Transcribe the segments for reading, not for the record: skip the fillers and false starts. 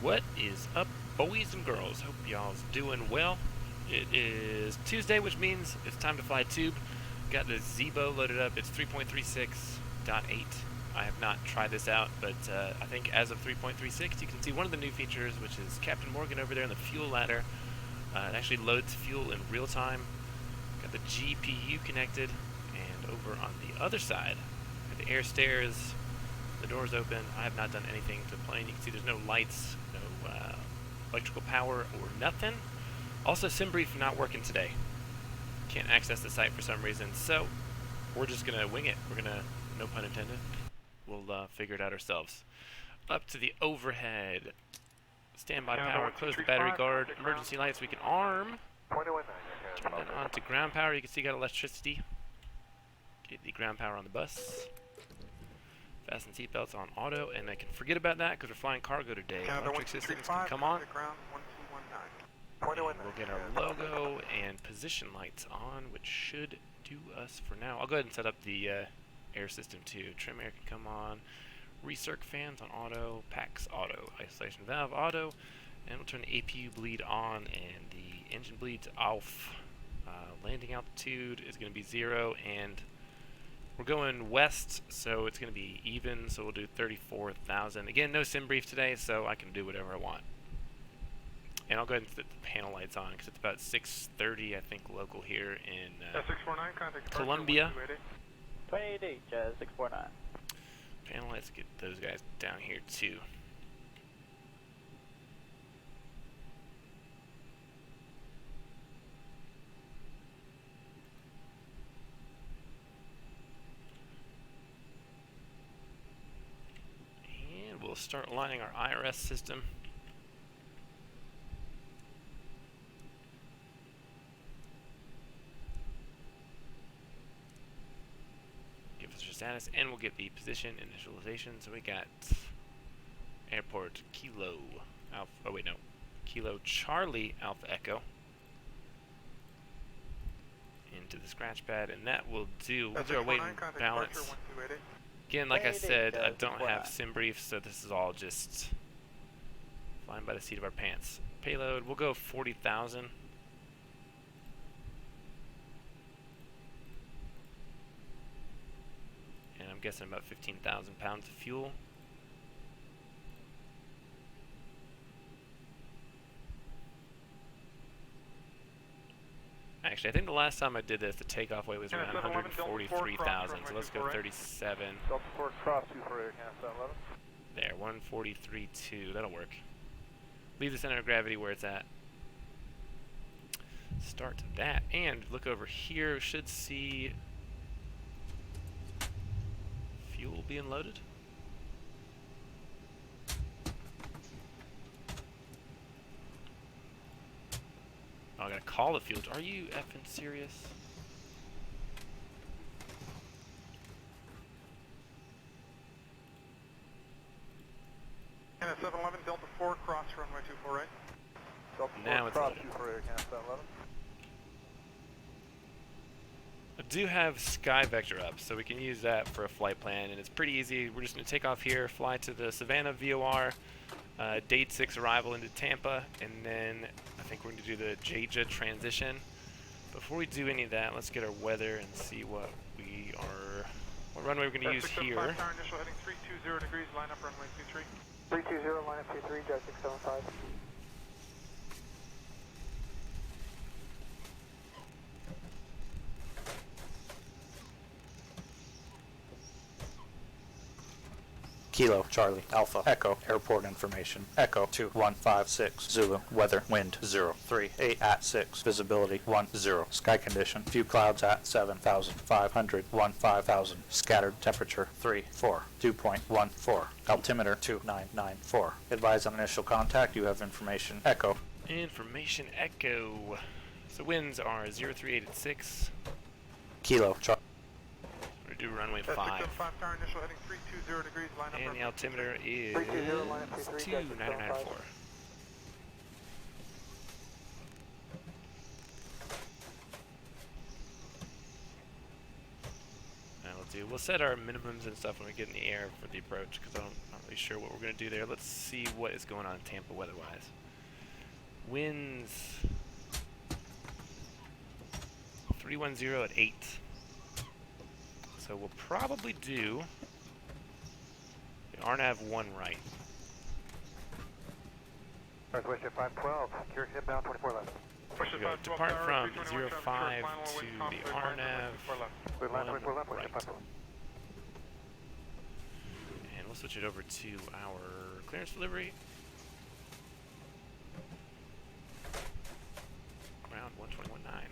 What is up, boys and girls? Hope y'all's doing well. It is Tuesday, which means it's time to fly tube. Got the Zibo loaded up. It's 3.36.8. I have not tried this out, but I think as of 3.36, you can see one of the new features, which is Captain Morgan over there in the fuel ladder. It actually loads fuel in real time. Got the GPU connected, and over on the other side, the air stairs. The door's open. I have not done anything to the plane. You can see there's no lights, no electrical power, or nothing. Also, SimBrief not working today. Can't access the site for some reason, so we're just going to wing it. We're going to, no pun intended, we'll figure it out ourselves. Up to the overhead. Standby power, close the battery guard, emergency lights we can arm. Turn that on to ground power. You can see got electricity. Get the ground power on the bus. Fasten seatbelts on auto, and I can forget about that because we're flying cargo today. Electric systems can come on. And we'll get our logo and position lights on, which should do us for now. I'll go ahead and set up the air system too. Trim air can come on. Recirc fans on auto. PAX auto. Isolation valve auto. And we'll turn the APU bleed on and the engine bleed to off. Landing altitude is going to be 0, and we're going west, so it's going to be even, so we'll do 34,000. Again, no SimBrief today, so I can do whatever I want. And I'll go ahead and set the panel lights on, because it's about 6:30, I think, local here in Columbia. 28H, 649. Panel lights, get those guys down here, too. We'll start lining our IRS system. Give us our status, and we'll get the position initialization. So we got airport Kilo Alpha. Oh wait, no, Kilo Charlie Alpha Echo into the scratch pad, and that will do. We'll do our weight and balance. Again, like I said, I don't have SimBrief, so this is all just flying by the seat of our pants. Payload, we'll go 40,000. And I'm guessing about 15,000 pounds of fuel. Actually, I think the last time I did this, the takeoff weight was around 143,000. So let's go 37. There, 143.2. That'll work. Leave the center of gravity where it's at. Start that, and look over here. Should see fuel being loaded. Oh, I gotta call the fuel. Are you effing serious? And a 711 Delta 4 cross runway 24 right. Delta 4 now it's cross loaded. 24 right, Canada 711. I do have Sky Vector up, so we can use that for a flight plan, and it's pretty easy. We're just gonna take off here, fly to the Savannah VOR, date 6 arrival into Tampa, and then I think we're going to do the JAJA transition. Before we do any of that, let's get our weather and see what runway we're going to use here. Initial heading 320 degrees, line up runway 23. 320, line up 23, jet 675. Kilo, Charlie, Alpha, Echo, airport information, Echo 2156, Zulu, weather, wind 038 at 6, visibility 10, sky condition, few clouds at 7,500, 15,000, scattered temperature 34, 2.14, altimeter 2994. Advise on initial contact, you have information, Echo. Information Echo. So winds are 038 at 6. Kilo, Charlie. Do runway 5. Initial heading 320 degrees, line up And the altimeter is 2994. do. We'll set our minimums and stuff when we get in the air for the approach, because I'm not really sure what we're going to do there. Let's see what is going on in Tampa weather-wise. Winds 310 at 8. So we'll probably do the RNAV 1 right. Northwest at 512, clear inbound 24 left. We're going to depart from 05 to the RNAV 1 right. And we'll switch it over to our clearance delivery. Ground 121.9.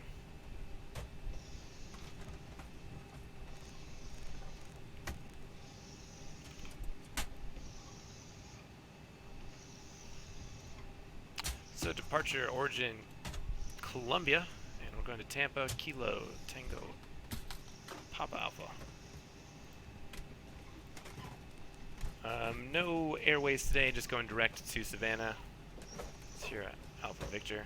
So departure origin Columbia, and we're going to Tampa, Kilo, Tango, Papa Alpha. No airways today, just going direct to Savannah. It's here at Alpha Victor.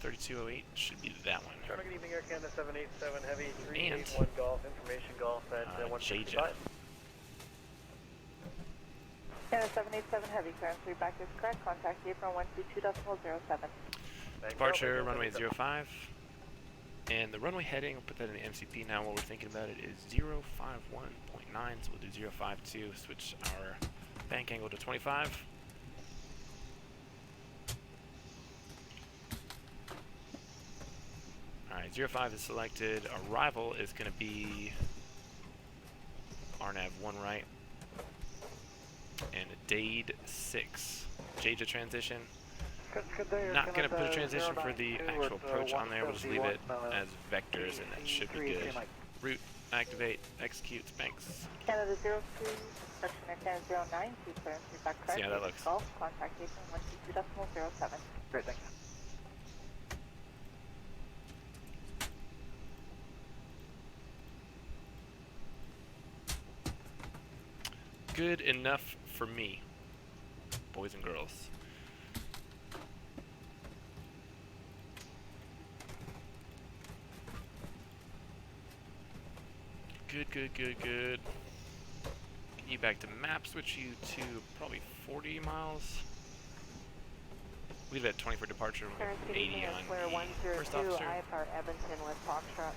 3208 should be that one. Charlie, good evening, Air Canada 787 Heavy, And 381 Golf, information Golf at 165. Canada 787 Heavy, clearance 3 back is correct. Contact April 122.07. Departure runway 05. And the runway heading, we'll put that in the MCP now while we're thinking about it, is 051.9. So we'll do 052, switch our bank angle to 25. Alright, 05 is selected. Arrival is going to be RNAV 1 right. And a Dade 6. JAJA transition. Not going to put a transition for the actual approach on there. We'll just leave it as vectors, and that should be good. Route, activate, execute, banks. Canada 02, section Air Canada 09, clearance 3 back correct. See how that looks. Golf, contact April 122.07. Great, thanks. Good enough for me, boys and girls. Good, good, good, good. Get you back to map, switch you to probably 40 miles. Leave it at 20 for departure, 80 on the first officer. IFR Edmonton with Foxtrot.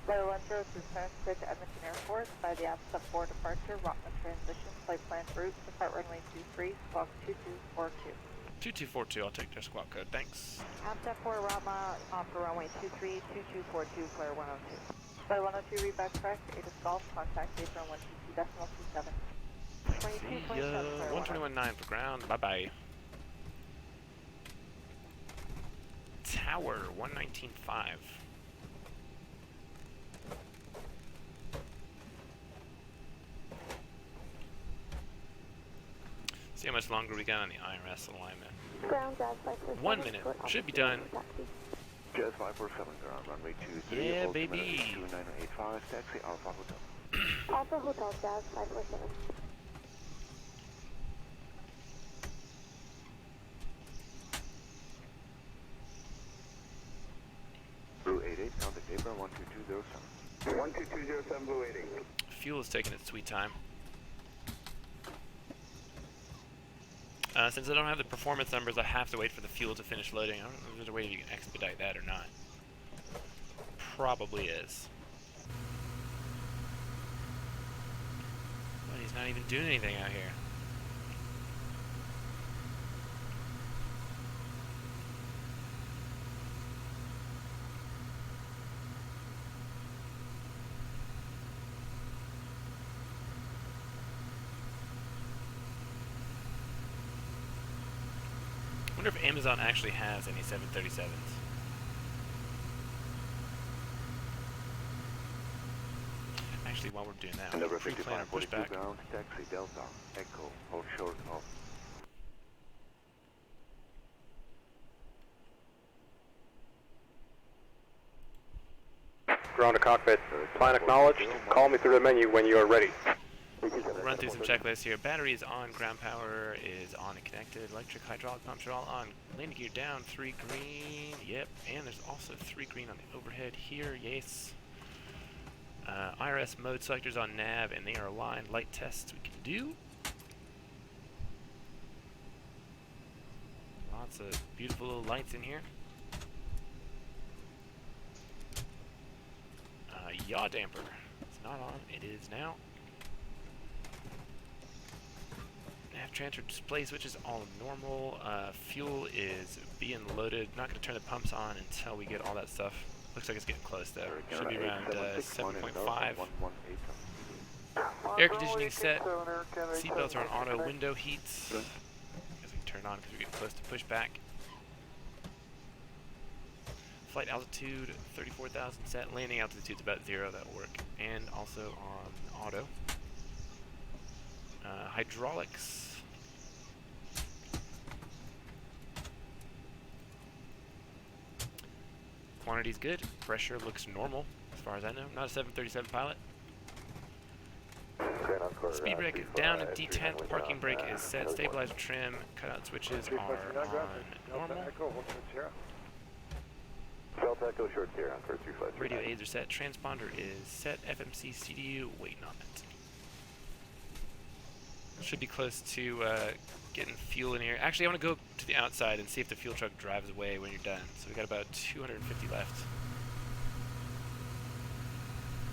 Level 102 transferred to Edmonton Airport by the APSA 4 departure, Rockman transition, flight plan route, depart runway 23, squawk 2242. 2242, I'll take their squawk code, thanks. APSA 4 Rama off for runway 23, 2242, flare 102. Flight 102, read back correct, ATIS Golf, contact April 122.27. 2227, 121.9 for ground, bye-bye. Tower, 119.5. See how much longer we got on the IRS alignment. Ground Jazz 547. 1 minute. Should be done. Jazz 547, ground runway 23. Yeah, baby. 29085, taxi Alpha Hotel. Alpha Hotel Jazz 547. Blue 88, contact April 12207. 12207, Blue 88. Fuel is taking its sweet time. Since I don't have the performance numbers, I have to wait for the fuel to finish loading. I don't know if there's a way you can expedite that or not. Probably is. But he's not even doing anything out here. I wonder if Amazon actually has any 737s. Actually, while we're doing that, Number pre-plan our 5542, pushback. ground, taxi Delta, Echo, hold short of. Ground to cockpit. Plan acknowledged. Call me through the menu when you are ready. Run through some checklists here. Battery is on, ground power is on and connected, electric, hydraulic pumps are all on, landing gear down, 3 green, yep, and there's also 3 green on the overhead here, yes. IRS mode selectors on nav, and they are aligned. Light tests we can do. Lots of beautiful little lights in here. Yaw damper. It's not on. It is now. Nav transfer display switches all normal. Fuel is being loaded. Not going to turn the pumps on until we get all that stuff. Looks like it's getting close though. Should be around 7.5. Air conditioning set. Seatbelts are on auto. Window heats. I guess we can turn on because we're getting close to pushback. Flight altitude 34,000 set. Landing altitude's about 0. That'll work. And also on auto. Hydraulics. Quantity's good. Pressure looks normal as far as I know. Not a 737 pilot. Speed brake is down and detent. Parking brake is set. Stabilizer trim. Cutout switches are on normal. Delta Echo short clear on first 35. Radio aids are set. Transponder is set. FMC CDU waiting on it. Should be close to getting fuel in here. Actually, I want to go to the outside and see if the fuel truck drives away when you're done. So we got about 250 left.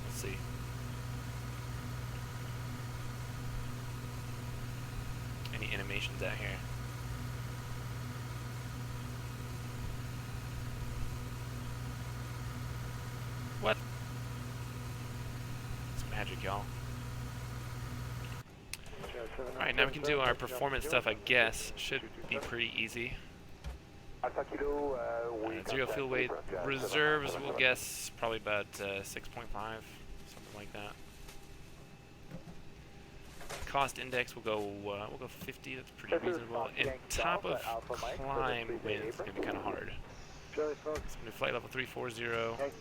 Let's see. Any animations out here? What? It's magic, y'all. Alright, now we can do our performance stuff, I guess. Should be pretty easy. Zero fuel weight. Reserves, we'll guess probably about 6.5, something like that. Cost index, we'll go 50, that's pretty reasonable. And top of climb wind is going to be kind of hard. So I'm going to flight level 340.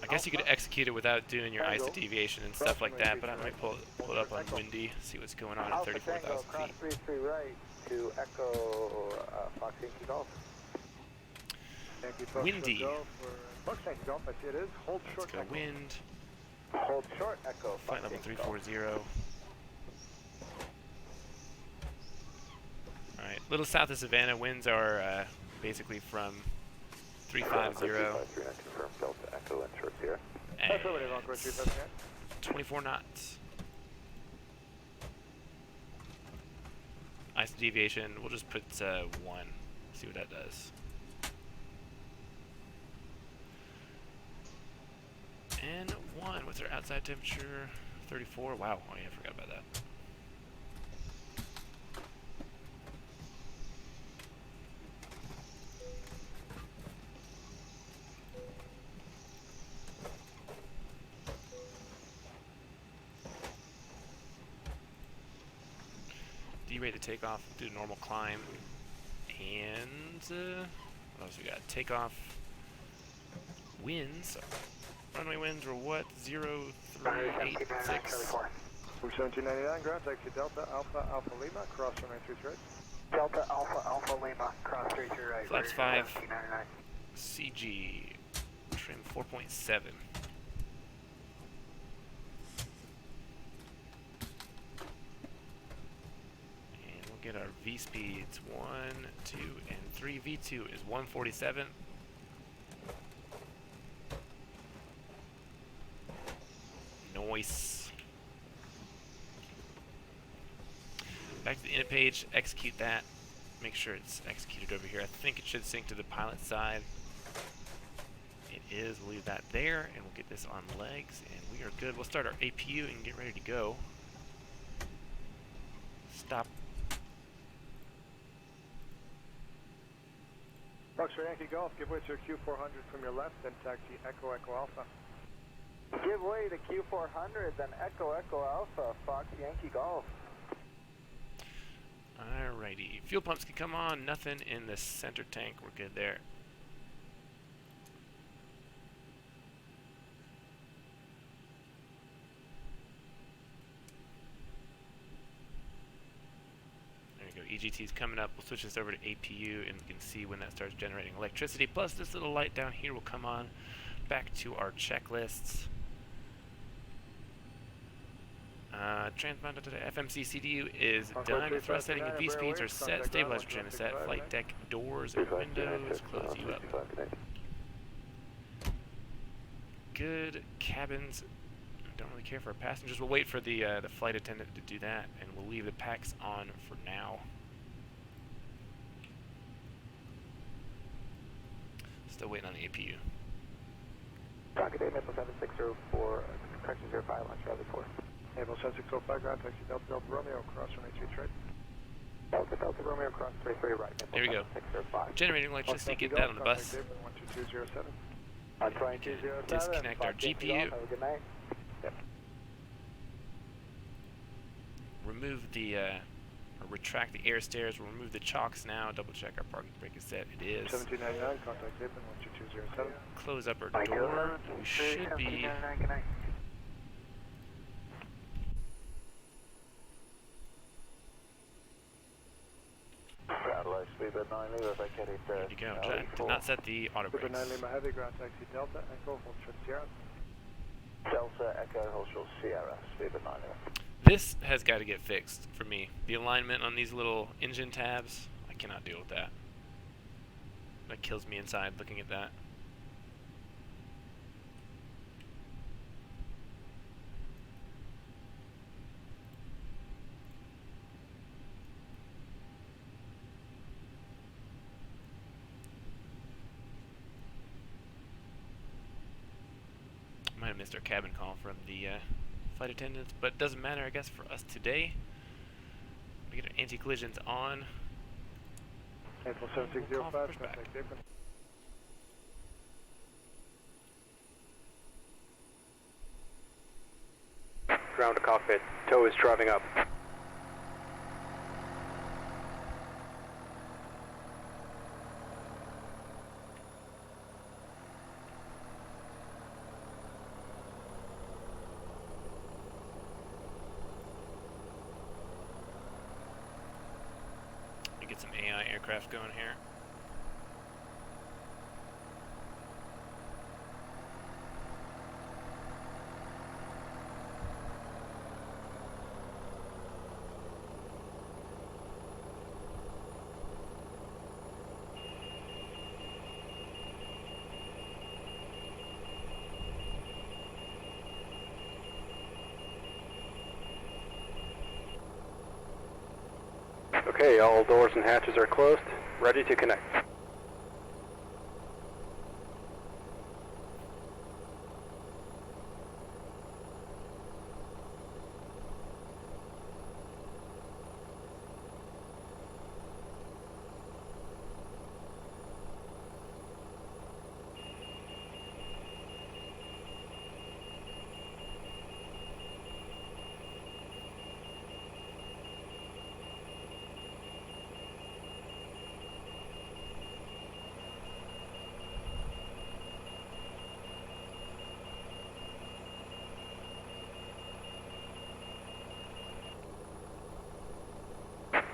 I guess you could execute it without doing your ISO deviation and stuff like that, but I might pull it up on windy, see what's going on at 34,000 feet. 33 right to Echo Fox Yankee Golf. Windy. Fox Yankee Golf, I see it is. Hold short. Let's go wind. Hold short, Echo. Flight level 340. Alright, little south of Savannah, winds are basically from 350 and 24 knots. ISO deviation, we'll just put 1, see what that does. And 1, what's our outside temperature? 34, wow, oh yeah, I forgot about that. Derate the takeoff, do normal climb, and what else we got? Takeoff winds. Runway winds were what? 0386. 1799, ground taxi Delta Alpha Alpha Lima, cross runway 33 right. Delta Alpha Alpha Lima, cross 33 right. Flaps 5, CG, trim 4.7. Get our V speeds 1, 2, and 3. V2 is 147. Nice. Back to the init page, execute that. Make sure it's executed over here. I think it should sync to the pilot side. It is. We'll leave that there, and we'll get this on legs, and we are good. We'll start our APU and get ready to go. Stop. Foxtrot Yankee Golf, give way to a Q400 from your left, then taxi Echo Echo Alpha. Give way to Q400, then Echo Echo Alpha, Fox Yankee Golf. Alrighty, fuel pumps can come on, nothing in the center tank, we're good there. EGT's coming up. We'll switch this over to APU and we can see when that starts generating electricity. Plus this little light down here will come on back to our checklists. Transponder to the FMC CDU is done. Thrust setting and V speeds are set. Stabilizer trim is set. Flight deck doors and windows close you up. Good. Cabins. Don't really care for our passengers. We'll wait for the flight attendant to do that, and we'll leave the packs on for now. Still waiting on the APU. Rocket 8, Maple 7604, correction 05, launch Charlie 4. Maple 7605, ground taxi Delta Delta Romeo, cross runway 23 right. Delta Delta Romeo, cross 33 right. Maple There we go. 7605. Generating electricity, get that on the bus. 12207. On 2207. Disconnect our GPU. Have a good night. Yep. Remove the, or retract the air stairs. We'll remove the chocks now. Double check our parking brake is set. It is. 1799, contact Apron 12207. Close up our door. We should be. Good night. Satellite speedbird 9 Lima, vacated Good to go. Did not set the auto Speedbird brakes. 9 Lima Heavy, ground taxi Delta, Echo, hold short Sierra. Delta Echo, hold short Sierra, speedbird 9 Lima. This has got to get fixed for me. The alignment on these little engine tabs, I cannot deal with that. That kills me inside looking at that. Might have missed our cabin call from the flight attendants, but it doesn't matter, I guess, for us today. We get our anti-collisions on. Maple 7605, Push back. contact Apron. Ground to cockpit. Tow is driving up. We get some AI aircraft going here. Okay, all doors and hatches are closed. Ready to connect.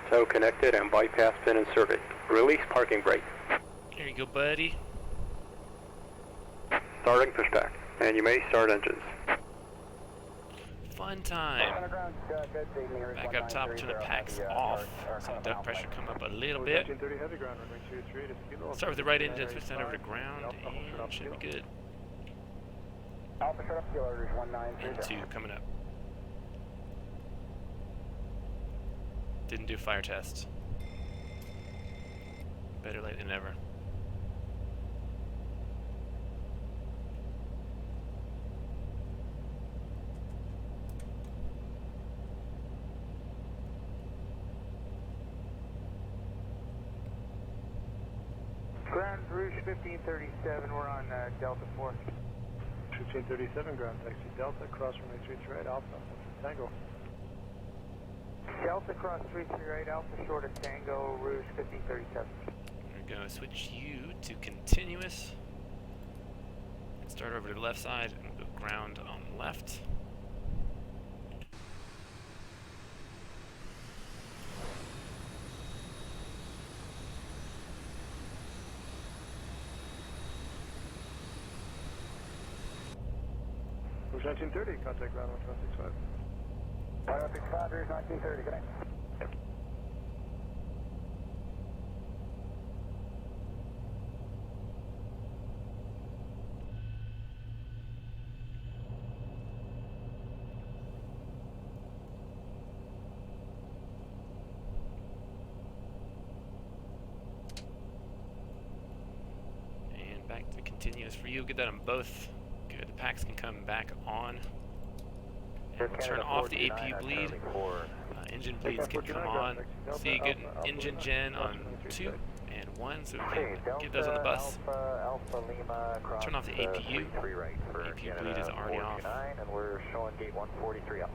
Tow connected and bypass pin inserted. Release parking brake. Here you go, buddy. Starting pushback. And you may start engines. Fun time. Back up top, turn the packs off. So the duct pressure come up a little bit. 1330 Heavy, ground runway 23 to Kilo. Start with the right engine, switch that over to ground, and should be good. Alpha shut up, orders 1930. And 2 coming up. Didn't do fire test. Better late than never. Ground Rouge 1537, we're on Delta 4. 1537, ground taxi Delta, cross runway 23 right, Alpha, Tango. Delta cross 338 Alpha, short of Tango, Rouge 1537. We're going to switch you to continuous. Start over to the left side and go ground on the left. 1930, contact ground 1165. 1165, here's 1930, good night. And back to continuous for you. Get that on both. Good. The packs can come back on. And we'll turn off the APU bleed. Engine bleeds can come on. See a good engine gen on 2 and 1, so we can get those on the bus. Turn off the APU. APU bleed is already off. And we're showing gate 143 Alpha.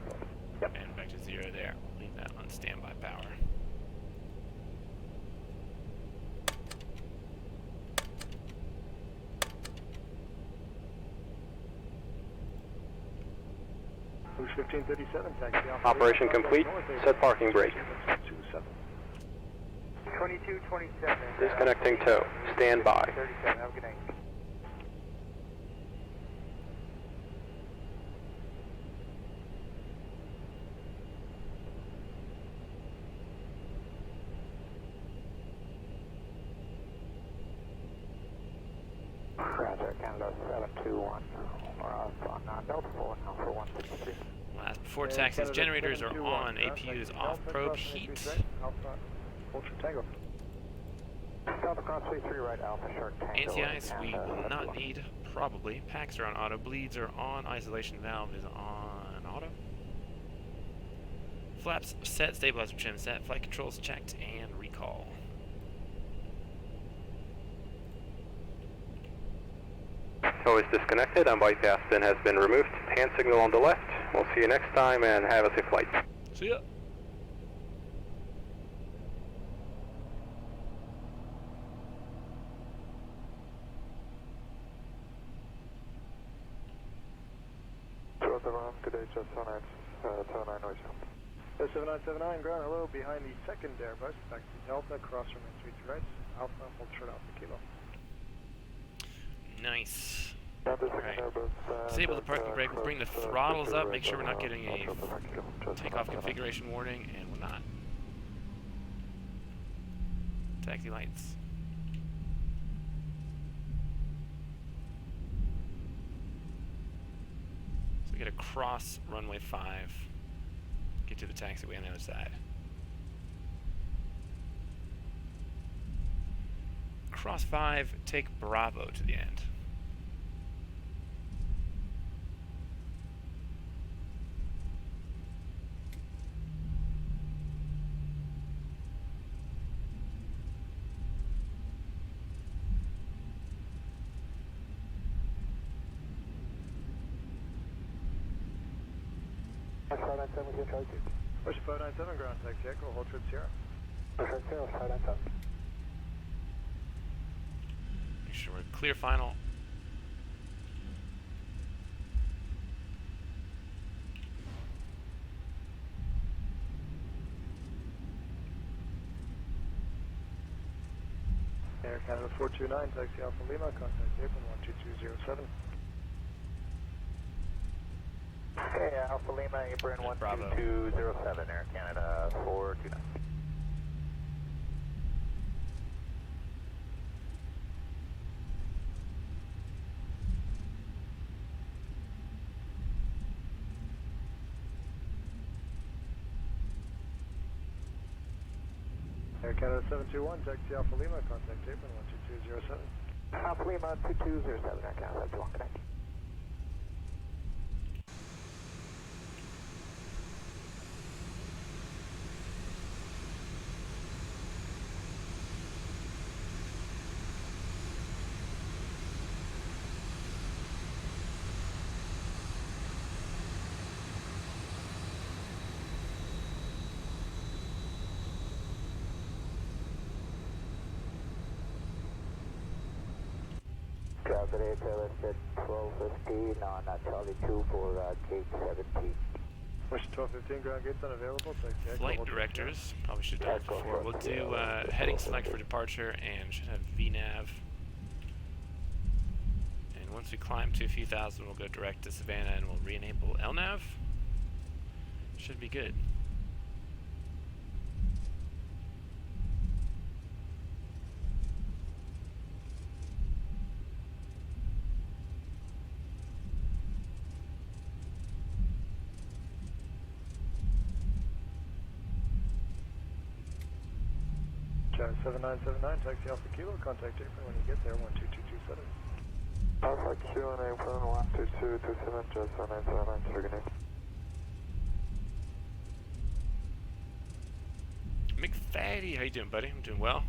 And back to 0 there. Leave that on standby power. Push 1537, taxi Alpha. Operation complete. Set parking brake. 2227. Disconnecting tow. Stand by. 37, have a good night. Roger, Canada 721. We're off on Delta 4 now for 163. Last before taxis, generators are on. APU is off. Probe heat. Alpha, Ultra Tango. Delta Cross 33 right, Alpha Shark Tango. Anti-ice we will not need, probably. Packs are on auto. Bleeds are on. Isolation valve is on auto. Flaps set. Stabilizer trim set. Flight controls checked and recall. Tow is disconnected and bypass pin has been removed. Hand signal on the left. We'll see you next time and have a safe flight. See ya. Good day, just 79 noise. 7979, ground hello, behind the second Airbus, back to Delta, cross from 33 right, Alpha, hold short Alpha Kilo. Nice. Alright. Disable the parking brake. We'll bring the throttles up. Make sure we're not getting a takeoff configuration warning, and we're not. Taxi lights. So we get a cross runway 5. Get to the taxiway on the other side. Cross 5, take Bravo to the end. Push 597, we can try to. Push 597, ground taxi Echo, hold trip Sierra. Push 597. Make sure we're clear final. Air Canada 429, taxi Alpha Lima, contact April 12207. Okay, Alpha Lima, Apron 12207, Air Canada 429. Air Canada 721, taxi Alpha Lima, contact April 12207. Alpha Lima 2207, Air Canada 721, connect. Today, listed 1215 on Charlie 2 for gate 17. Push 1215, ground gates unavailable. Taxi Echo, Flight hold trip directors, probably should have done it before. We'll do heading select for departure and should have VNAV. And once we climb to a few thousand, we'll go direct to Savannah and we'll re-enable LNAV. Should be good. Jazz 7979, taxi Alpha Kilo, contact apron when you get there, 12227. Alpha Q and apron 12227, Jazz 7979, Sugar McFaddy, how you doing, buddy? I'm doing well.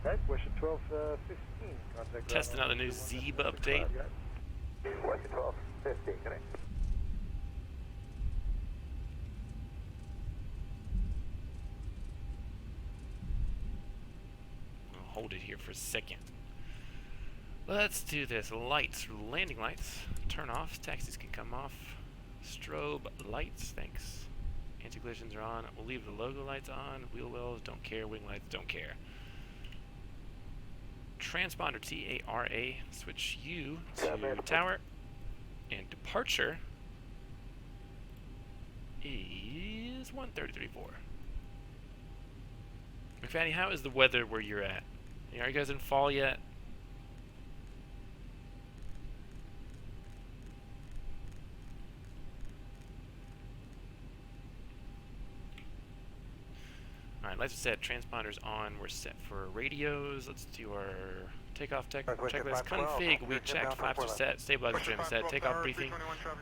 Right, Western 1215, contact Testing out the new Zibo update. Western 1215, connect. I'll hold it here for a second. Let's do this. Lights, landing lights. Turn off. Taxis can come off. Strobe lights, thanks. Anti-collisions are on. We'll leave the logo lights on. Wheel wells, don't care. Wing lights, don't care. Transponder TARA. Switch U to tower. And departure is 133.4. McFaddy, how is the weather where you're at? Are you guys in fall yet? Alright, like I said, transponders on. We're set for radios. Let's do our takeoff checklist. Config, we checked. Flaps are set. Stabilizer trim set. Takeoff briefing.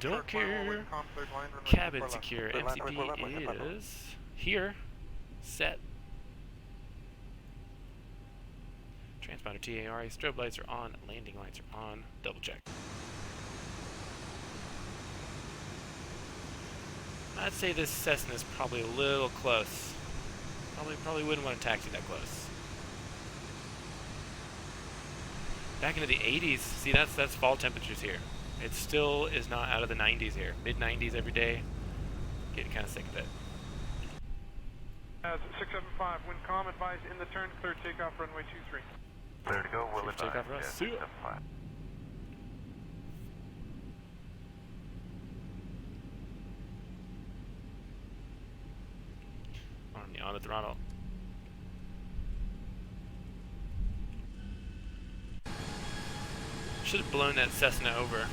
Don't care. Cabin secure. MCP is here. Set. Transponder TARA. Strobe lights are on. Landing lights are on. Double check. I'd say this Cessna's probably a little close. Probably wouldn't want to taxi that close. Back into the 80s. See, that's fall temperatures here. It still is not out of the 90s here. Mid 90s every day. Getting kind of sick of it. 675, wind calm, advise in the turn, clear takeoff, runway 23. Clear to go, will advise. Takeoff for us. See ya. On the throttle. Should have blown that Cessna over.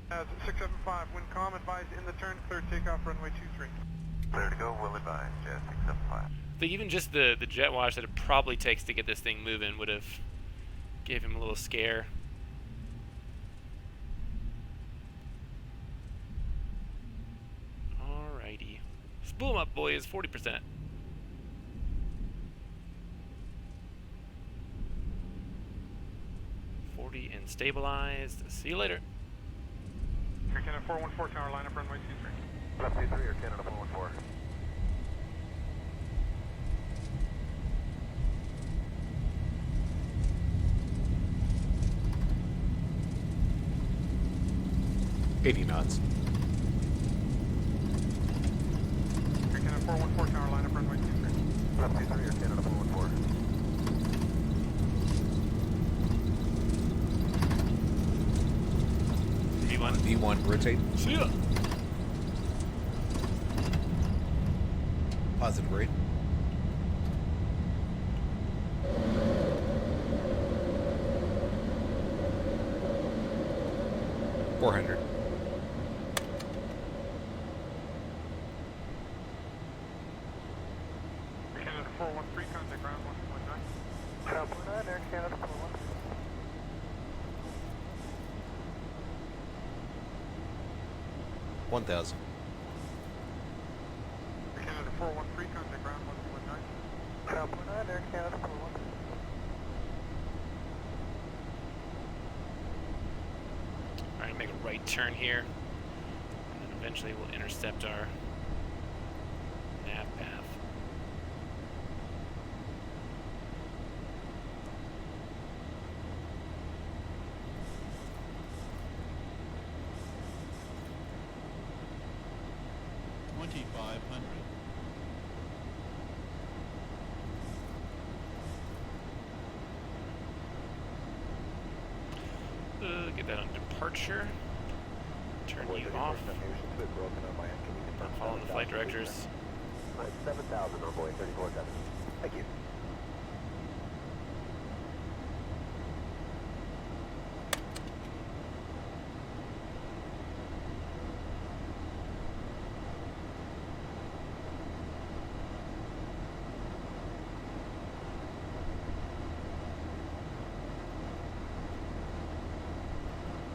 675, wind calm, advise in the turn, clear takeoff, runway 23. Clear to go, will advise, Jazz 675. I think even just the jet wash that it probably takes to get this thing moving would have gave him a little scare. Alrighty. Spool 'em up, boys. 40%. And stabilized. See you later. Air Canada 414 tower, line up runway 23. Left 23 or Canada 414. knots. Air Canada 414 tower, line up runway 23. Left 23 or Canada 414. V1, rotate. See ya. Positive rate. $400. Air Canada 413, contact ground 1.9. Ground 1.9, Air Canada 413. $1,000. Air Canada 413, contact ground 1.9. Ground 1.9, Air Canada 413. Alright, make a right turn here. And then eventually we'll intercept our nav path. Get that on departure. Turn you off. I'm following the flight directors. 7,000 on Boeing 34-7. Thank you.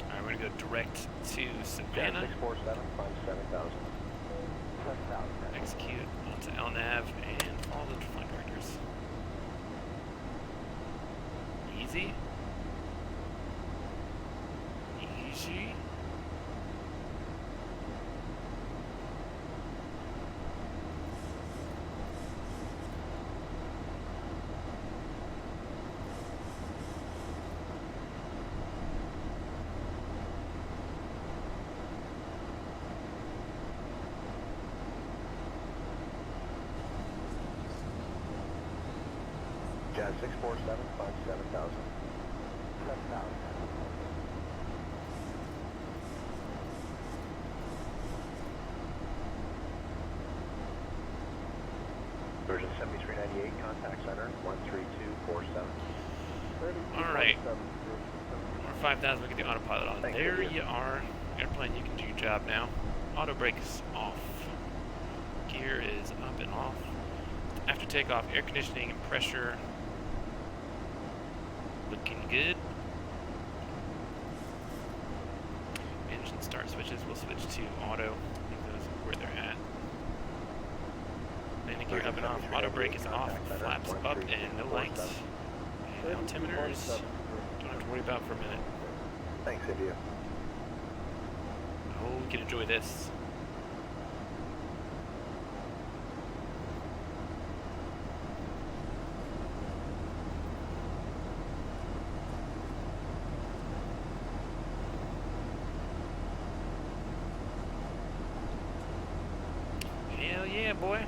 Alright, we're gonna go direct to Savannah. 647, 7,000. 7,000. Execute onto LNAV and follow the flight directors. Easy. Easy. Jazz 647, 7,000. 7,000. Version 7398, contact center 13247. Alright. We're 5,000, we get the autopilot on. Thank There you. you are. Airplane, you can do your job now. Auto brake is off. Gear is up and off. After takeoff, air conditioning and pressure looking good. Engine start switches, we'll switch to auto. I think those are where they're at. Landing gear up and off. Auto brake is off. Flaps up and no lights. And altimeters, don't have to worry about for a minute. Thanks, India. Oh, we can enjoy this. Hell yeah, boy.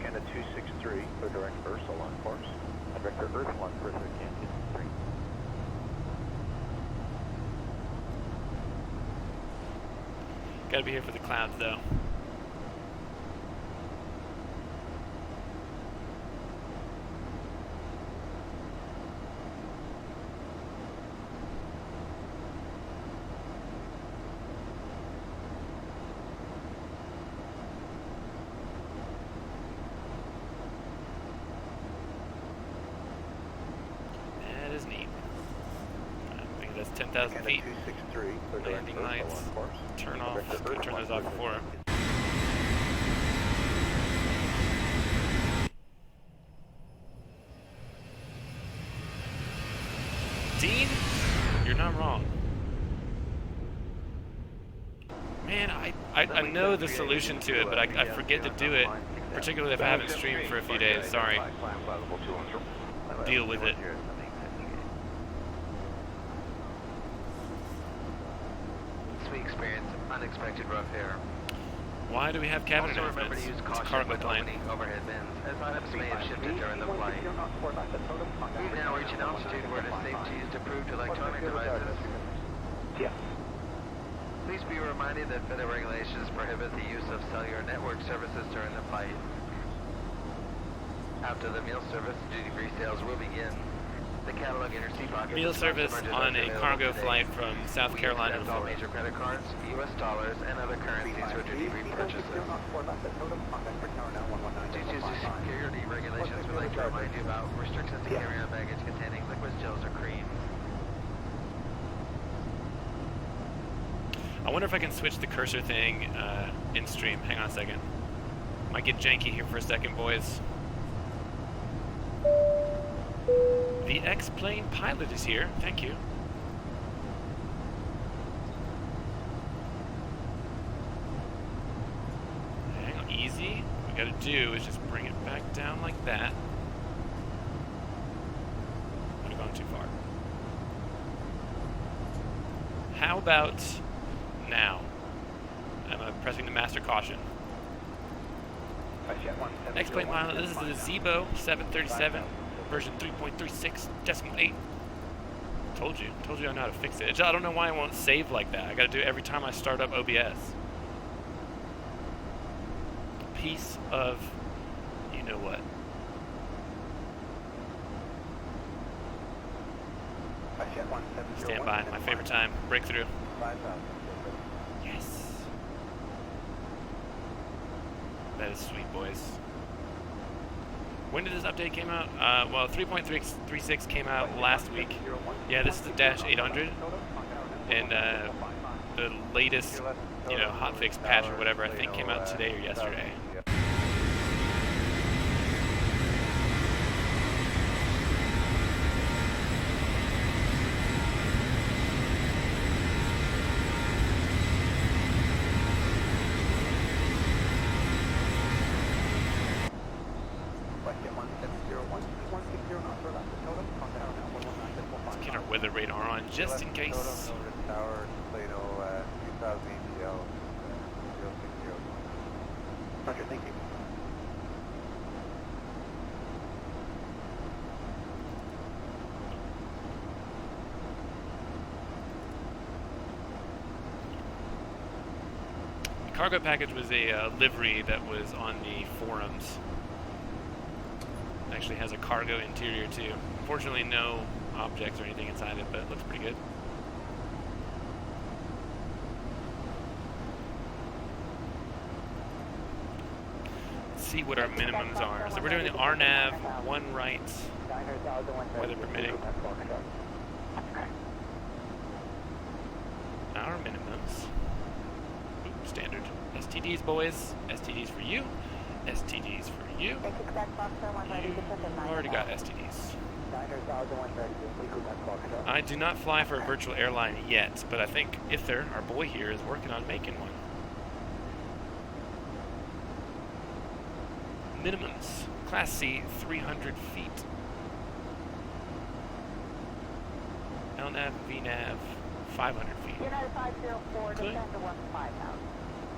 Canada 263 for direct Ursel on course. Director Earth 1 for 13 3. Gotta be here for the clouds, though. That is neat. I think that's 10,000 Canada feet. 263 for direct Landing Ursel lights. on course. Turn off. Director Gotta Earth turn 1 those off for before. 13. Dean, you're not wrong. Man, I know the solution to it, but I forget to do it, particularly if I haven't streamed for a few days. Sorry. Deal with it. We experienced unexpected rough air. Why do we have cabin Also remember announcements? to use It's a caution cargo when plane. opening overhead bins, as items may have shifted during the flight. We've now reached an altitude where it is safe to use approved electronic devices. Yes. Please be reminded that federal regulations prohibit the use of cellular network services during the flight. After the meal service, duty-free sales will begin. The catalog in your seat pocket. Meal service on a cargo flight from South Carolina to all Florida. major credit cards, U.S. dollars, and other currencies for duty-free purchases. Due to security regulations, we'd like to remind you about restrictions to carry on baggage containing liquids, gels, or cream. I wonder if I can switch the cursor thing in stream. Hang on a second. Might get janky here for a second, boys. The X-Plane pilot is here. Thank you. Hang on, easy. What we gotta do is just bring it back down like that. Might have gone too far. How about now? I'm pressing the master caution. X-Plane pilot, this is the Zibo 737, version 3.36.8. Told you I know how to fix it. I don't know why it won't save like that. I gotta do it every time I start up OBS. Piece of, you know what. Stand by, my favorite time. Breakthrough. Yes. That is sweet, boys. When did this update came out? Well, 3.36 came out last week. Yeah, this is the Dash 800. And the latest, hotfix patch or whatever, I think came out today or yesterday. Let's get our weather radar on just in case. Roger, thank you. The cargo package was a livery that was on the forums. Actually has a cargo interior too. Unfortunately, no objects or anything inside it, but it looks pretty good. See what our minimums are. So we're doing the RNAV, one right, weather permitting. Our minimums. Standard. STDs, boys. STDs for you. STDs for you. You already got STDs. I do not fly for a virtual airline yet, but I think Ither, our boy here, is working on making one. Minimums. Class C, 300 feet. LNAV, VNAV, 500 feet. United 504, Good. descend to 15,000.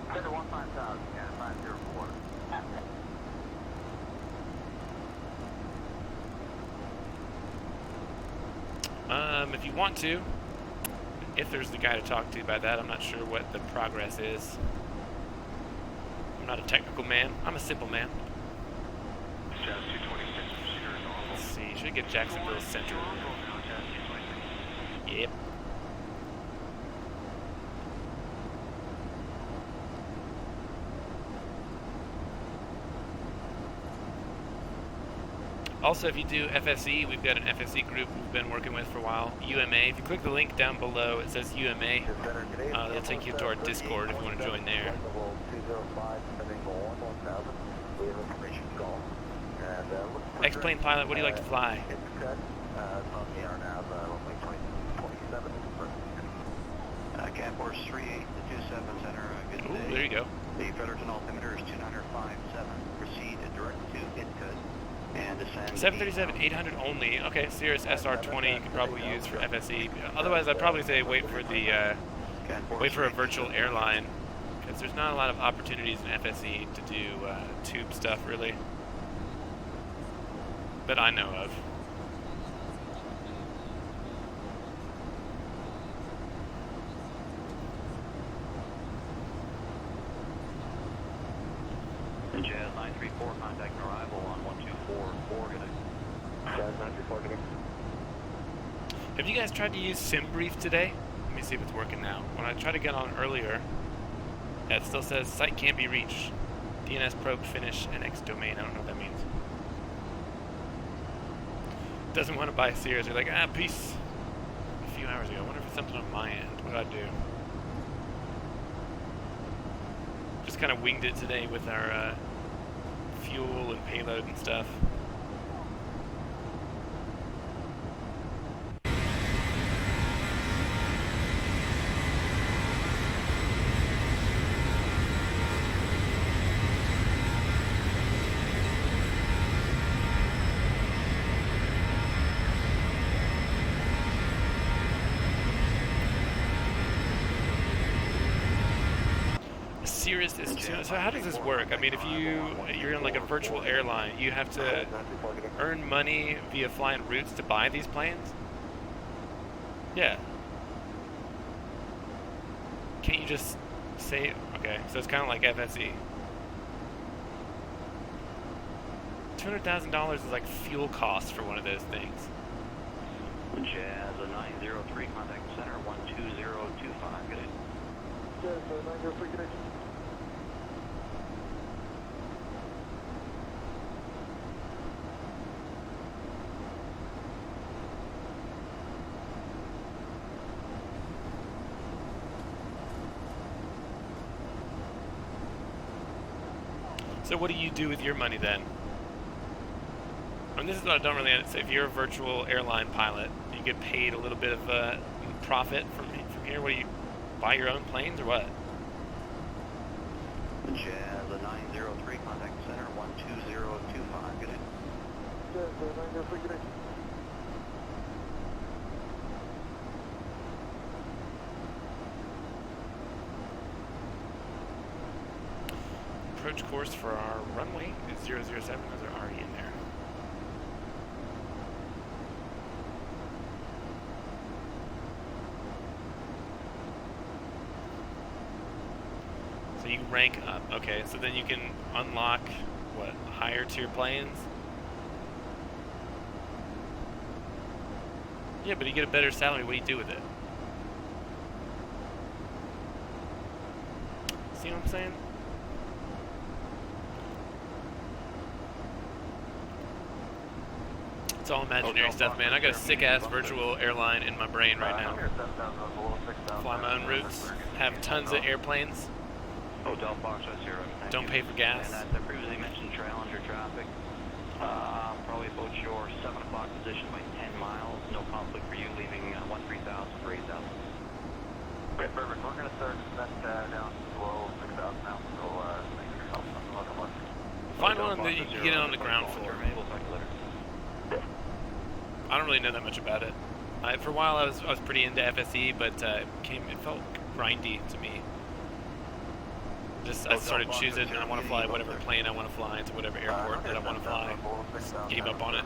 Descend to 15,000, yeah, 504. If you want to, if there's the guy to talk to about that, I'm not sure what the progress is. I'm not a technical man. I'm a simple man. Let's see. Should get Jacksonville Central. Yep. Also, if you do FSE, we've got an FSE group we've been working with for a while, UMA. If you click the link down below, it says UMA. It'll take you to our Discord if you want to join there. X-Plane pilot, what do you like to fly? Cap Horse 38 to 27 Center, good Ooh, day. there you go. The Fredericton altimeter is 2957. Proceed direct to Incut and descend. 737, 800 only. Okay, Cirrus SR20 you could probably use for FSE. Otherwise, I'd probably say wait for a virtual airline, because there's not a lot of opportunities in FSE to do tube stuff really that I know of. Jazz 934, contact arrival on 124 good. Jazz 934 good. Have you guys tried to use SimBrief today? Let me see if it's working now. When I tried to get on earlier, it still says site can't be reached. DNS probe finish NX domain. I don't know what that means. Doesn't want to buy Cirrus. You're like, peace. A few hours ago. I wonder if it's something on my end. What did I do? Just kind of winged it today with our fuel and payload and stuff. Cirrus is so how does this work? I mean, if you're in like a virtual airline, you have to earn money via flying routes to buy these planes? Yeah. Can't you just say, okay, so it's kind of like FSE. $200,000 is like fuel costs for one of those things. Jazz 903, contact center 12025, good day. Jazz 903, good day. So what do you do with your money then? I mean, this is what I don't really understand. If you're a virtual airline pilot, you get paid a little bit of profit from here. What do you buy your own planes or what? Jazz 903, contact center 12025, good day. Jazz 903, good day. Approach course for our runway is 007. Those are already in there. So you rank up. Okay, so then you can unlock, what, higher tier planes? Yeah, but you get a better salary. What do you do with it? See what I'm saying? It's all imaginary stuff, man. I got a sick-ass virtual airline in my brain right now. Fly my own routes, have tons of airplanes. Hotel Fox 0. Don't pay for gas. And the previously mentioned trail under traffic. Probably approach your 7 o'clock position by 10 miles. No conflict for you, leaving 13,000 for 8,000. Great, perfect. We're going to start that down below 6,000 now. So, make yourself welcome. Find one that you can get it on the ground floor. We'll talk later. I don't really know that much about it. For a while, I was pretty into FSE, but it felt grindy to me. I started choosing, and I want to fly whatever plane I want to fly to whatever airport that I want to fly. Just gave up on it.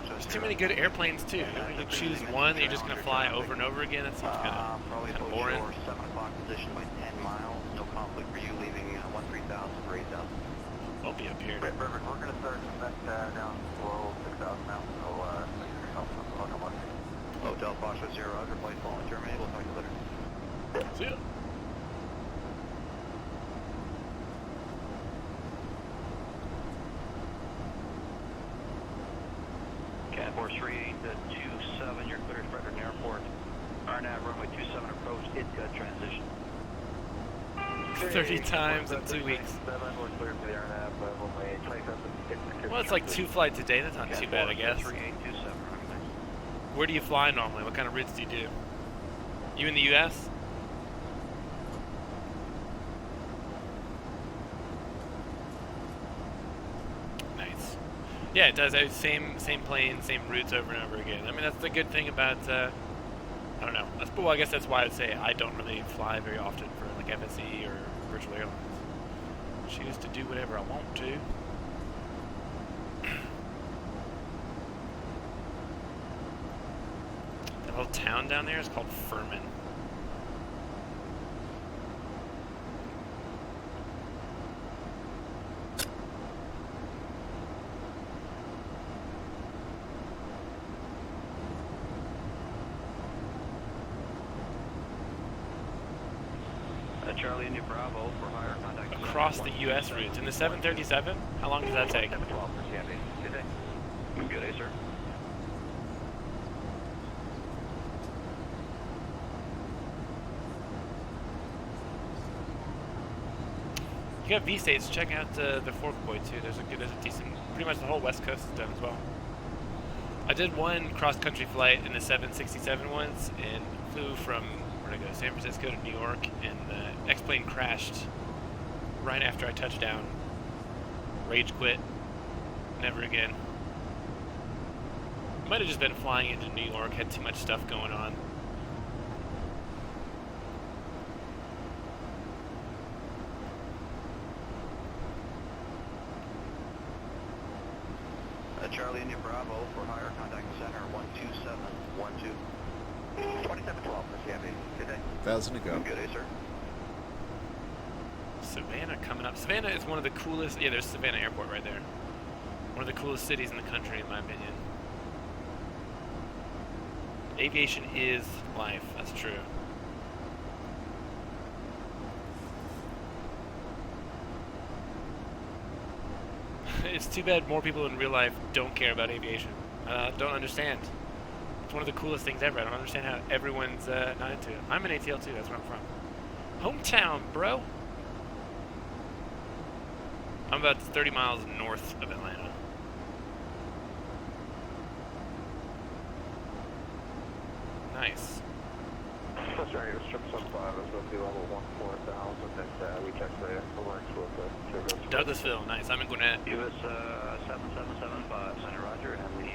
There's too many good airplanes too. You choose one that you're just gonna fly over and over again. That seems kind of boring. 7 o'clock position by 10 miles. No conflict for you, leaving 13,000 for 8,000. I'll be up here. Great, perfect. We're going to start that down below 6,000 now. So, make yourself welcome. Hotel Foxtrot 0, other flight following terminated. We'll talk to you later. See ya. Cat 43827, you're cleared for Frederick Airport. RNAV runway 27 approach, it's good transition. 30 times in 2 weeks. Well, it's like 2 flights a day. That's not too bad, I guess. Where do you fly normally? What kind of routes do you do? You in the U.S.? Nice. Yeah, it does. Same plane, same routes over and over again. I mean, that's the good thing about, I don't know. Well, I guess that's why I would say I don't really fly very often for like FSE or virtual airlines. Choose to do whatever I want to. That little town down there is called Furman. Charlie India Bravo for higher contact. Across the U.S. routes. In the 737? How long does that take? 12 for Candy. Good day. Good day, sir. You got V-States. Check out the Fourth Boy, too. There's a decent... Pretty much the whole West Coast is done as well. I did one cross-country flight in the 767 once and flew from... Where'd I go? San Francisco to New York, and the X-plane crashed right after I touched down. Rage quit. Never again. Might have just been flying into New York, had too much stuff going on. Charlie India Bravo for hire, contact center 12712. 2712, Miss Yabby. Good day. 1,000 to go. Good day, sir. Savannah coming up. Savannah is one of the coolest. Yeah, there's Savannah Airport right there. One of the coolest cities in the country, in my opinion. Aviation is life. That's true. It's too bad more people in real life don't care about aviation. Don't understand. It's one of the coolest things ever. I don't understand how everyone's not into it. I'm an ATL too. That's where I'm from. Hometown, bro. I'm about 30 miles north of Atlanta. Nice. Sorry, it was Strip 75. It was going to be level 14,000, and we checked the works with the Douglasville, nice. I'm in Gwinnett. US 7775, Center Roger, and the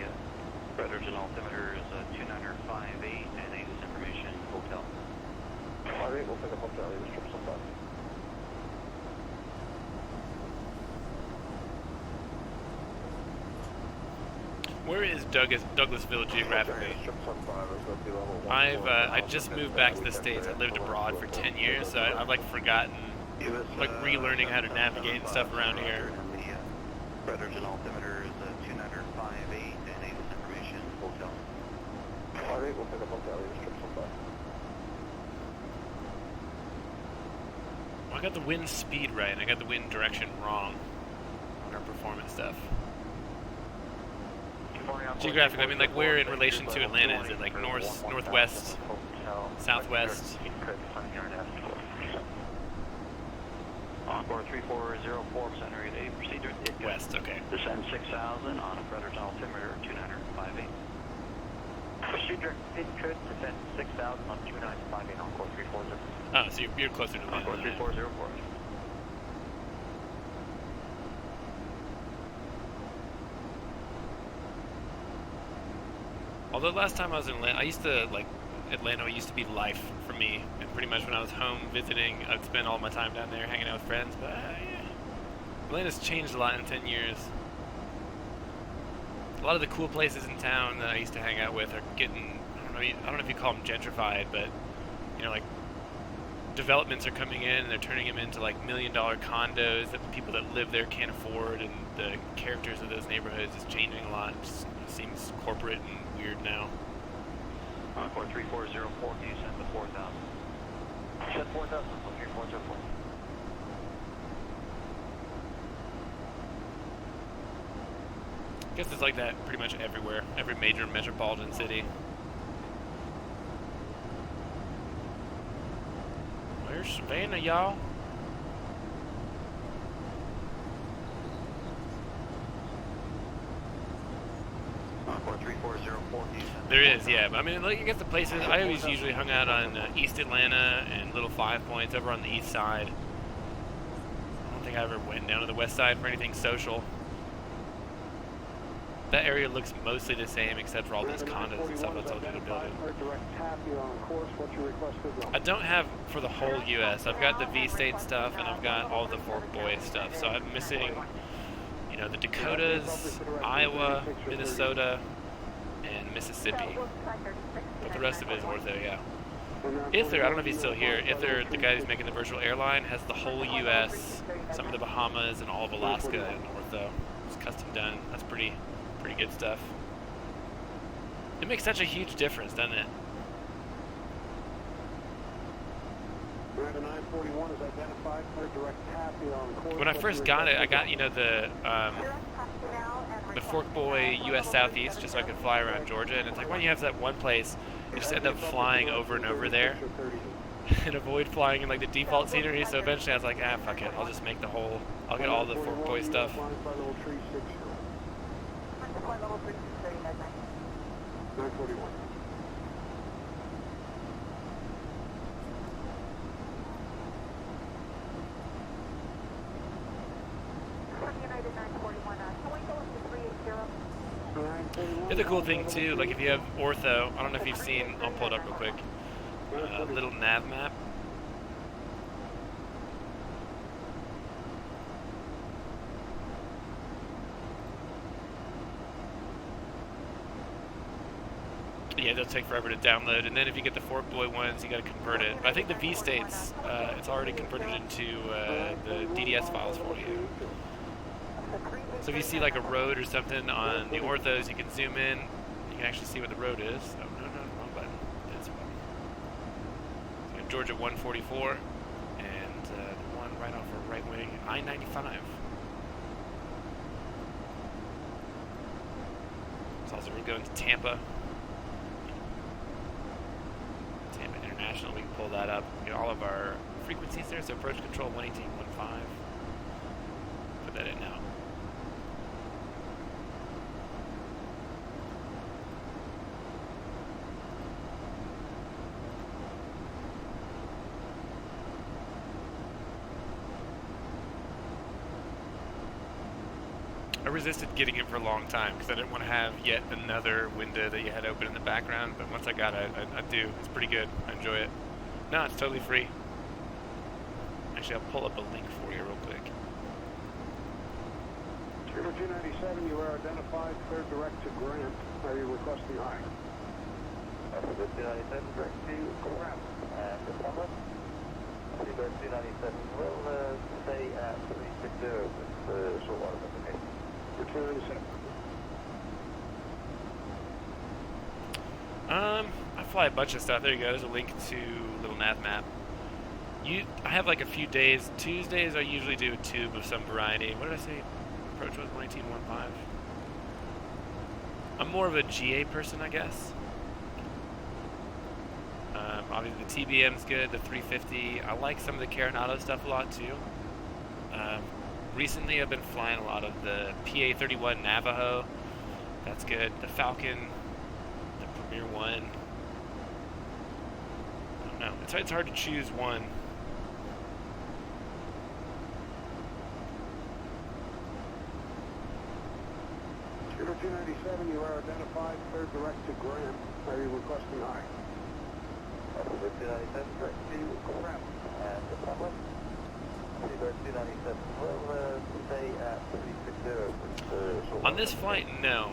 hydrogen altimeter is 2958, and need this information, hotel. 58, we'll pick up hotel, it was Strip 75. Where is Douglasville geographically? I just moved back to the States. I lived abroad for 10 years, so I've like forgotten, like relearning how to navigate and stuff around here. The hydrogen altimeter is 2958, and need this information, hotel. 58, we'll pick up hotel, it was Strip 75. Well, I got the wind speed right, and I got the wind direction wrong on our performance stuff. Geographically, I mean, like, where in relation to Atlanta? Is it like north, northwest, southwest? Encore 3404, Center 88, proceed to West, okay. Descend 6,000 on a hydrogen altimeter 2958. Procedure could descend 6,000 on 2958, Encore 340. Oh, so you're closer to Atlanta. Encore 3404. Although last time I was in Atlanta, I used to, like, Atlanta used to be life for me. And pretty much when I was home visiting, I'd spend all my time down there hanging out with friends. But, yeah. Atlanta's changed a lot in 10 years. A lot of the cool places in town that I used to hang out with are getting, I don't know if you call them gentrified, but, you know, like, developments are coming in and they're turning them into, like, $1 million condos that the people that live there can't afford, and the characters of those neighborhoods is changing a lot. It just seems corporate and weird now. Encore 3404, can you send the 4,000? Send 4,000, okay, 3404. I guess it's like that pretty much everywhere, every major metropolitan city. Where's Savannah, y'all? There is, yeah. But I mean, like, I guess the places, I always usually hung out on East Atlanta and Little Five Points over on the east side. I don't think I ever went down to the west side for anything social. That area looks mostly the same except for all these condos and stuff that's all due to building. I don't have for the whole U.S. I've got the V-State stuff and I've got all the Fort Boy stuff. So I'm missing, you know, the Dakotas, Iowa, Minnesota, and Mississippi. But the rest of it is ortho, yeah. Ither, I don't know if he's still here. Ither, the guy who's making the virtual airline, has the whole U.S., some of the Bahamas, and all of Alaska in ortho. It's custom done. That's pretty good stuff. It makes such a huge difference, doesn't it? When I first got it, I got, you know, the Fork Boy US Southeast, just so I could fly around Georgia, and it's like when you have that one place, you just end up flying over and over there and avoid flying in like the default scenery. So eventually I was like, fuck it, I'll just make the whole, I'll get all the Fork Boy stuff. It's a cool thing too, like if you have ortho, I don't know if you've seen, I'll pull it up real quick, little nav map. Yeah, they'll take forever to download, and then if you get the Fork Boy ones, you got to convert it. But I think the V-States, it's already converted into the DDS files for you. So if you see like a road or something on the orthos, you can zoom in. You can actually see what the road is. Oh, no, wrong button. This one. So you have Georgia 144, and the one right off our right wing, I-95. So also we're going to Tampa. Tampa International, we can pull that up. Get all of our frequencies there. So approach control 118.15. Put that in now. I resisted getting it for a long time because I didn't want to have yet another window that you had open in the background, but once I got it, I do. It's pretty good. I enjoy it. No, it's totally free. Actually, I'll pull up a link for you real quick. Scuba 297, you are identified, clear direct to Grant. Are you requesting high? Scuba 297, direct to Grant. And the number? Scuba 297 will stay at 360 with short water application. 297. I fly a bunch of stuff. There you go. There's a link to little nav map. I have like a few days. Tuesdays I usually do a tube of some variety. What did I say? Approach was 118.15. I'm more of a GA person, I guess. Obviously the TBM's good. The 350. I like some of the Carenado stuff a lot too. Recently I've been flying a lot of the PA-31 Navajo. That's good. The Falcon, the Premier 1. I don't know. It's hard to choose one. Scuba 297, you are identified, clear direct to Grant. Are you requesting high? Scuba 297, direct to Grant. And the number? Scuba 297 will stay at 360 with On this flight, no.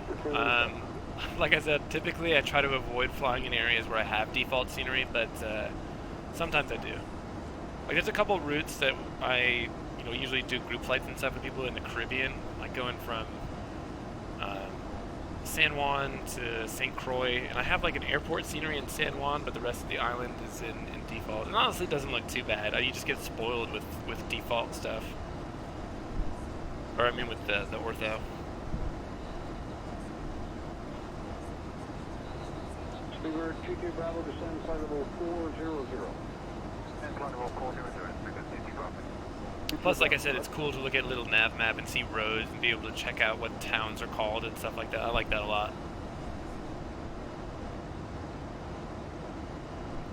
Like I said, typically I try to avoid flying in areas where I have default scenery, but sometimes I do. Like there's a couple routes that I usually do group flights and stuff with people in the Caribbean, like going from San Juan to St. Croix, and I have like an airport scenery in San Juan, but the rest of the island is in default. And honestly, it doesn't look too bad. You just get spoiled with default stuff. Or I mean with the ortho. Scuba 22 Bravo, descend flight level 400. And flight level 400, frequency dropping. Plus, like I said, it's cool to look at a little nav map and see roads and be able to check out what towns are called and stuff like that. I like that a lot.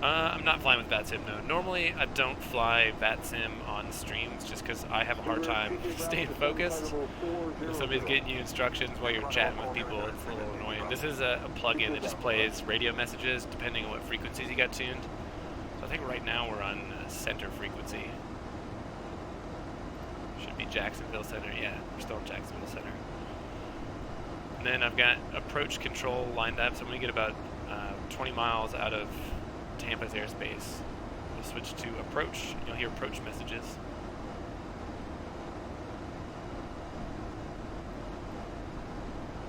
I'm not flying with VATSIM, no. Normally, I don't fly VATSIM on streams just because I have a hard time staying focused. If somebody's getting you instructions while you're chatting with people, it's a little annoying. This is a plug-in that just plays radio messages depending on what frequencies you got tuned. So I think right now we're on center frequency. Should be Jacksonville Center. Yeah, we're still in Jacksonville Center. And then I've got approach control lined up, so I'm going to get about 20 miles out of Tampa's airspace. We'll switch to approach. You'll hear approach messages.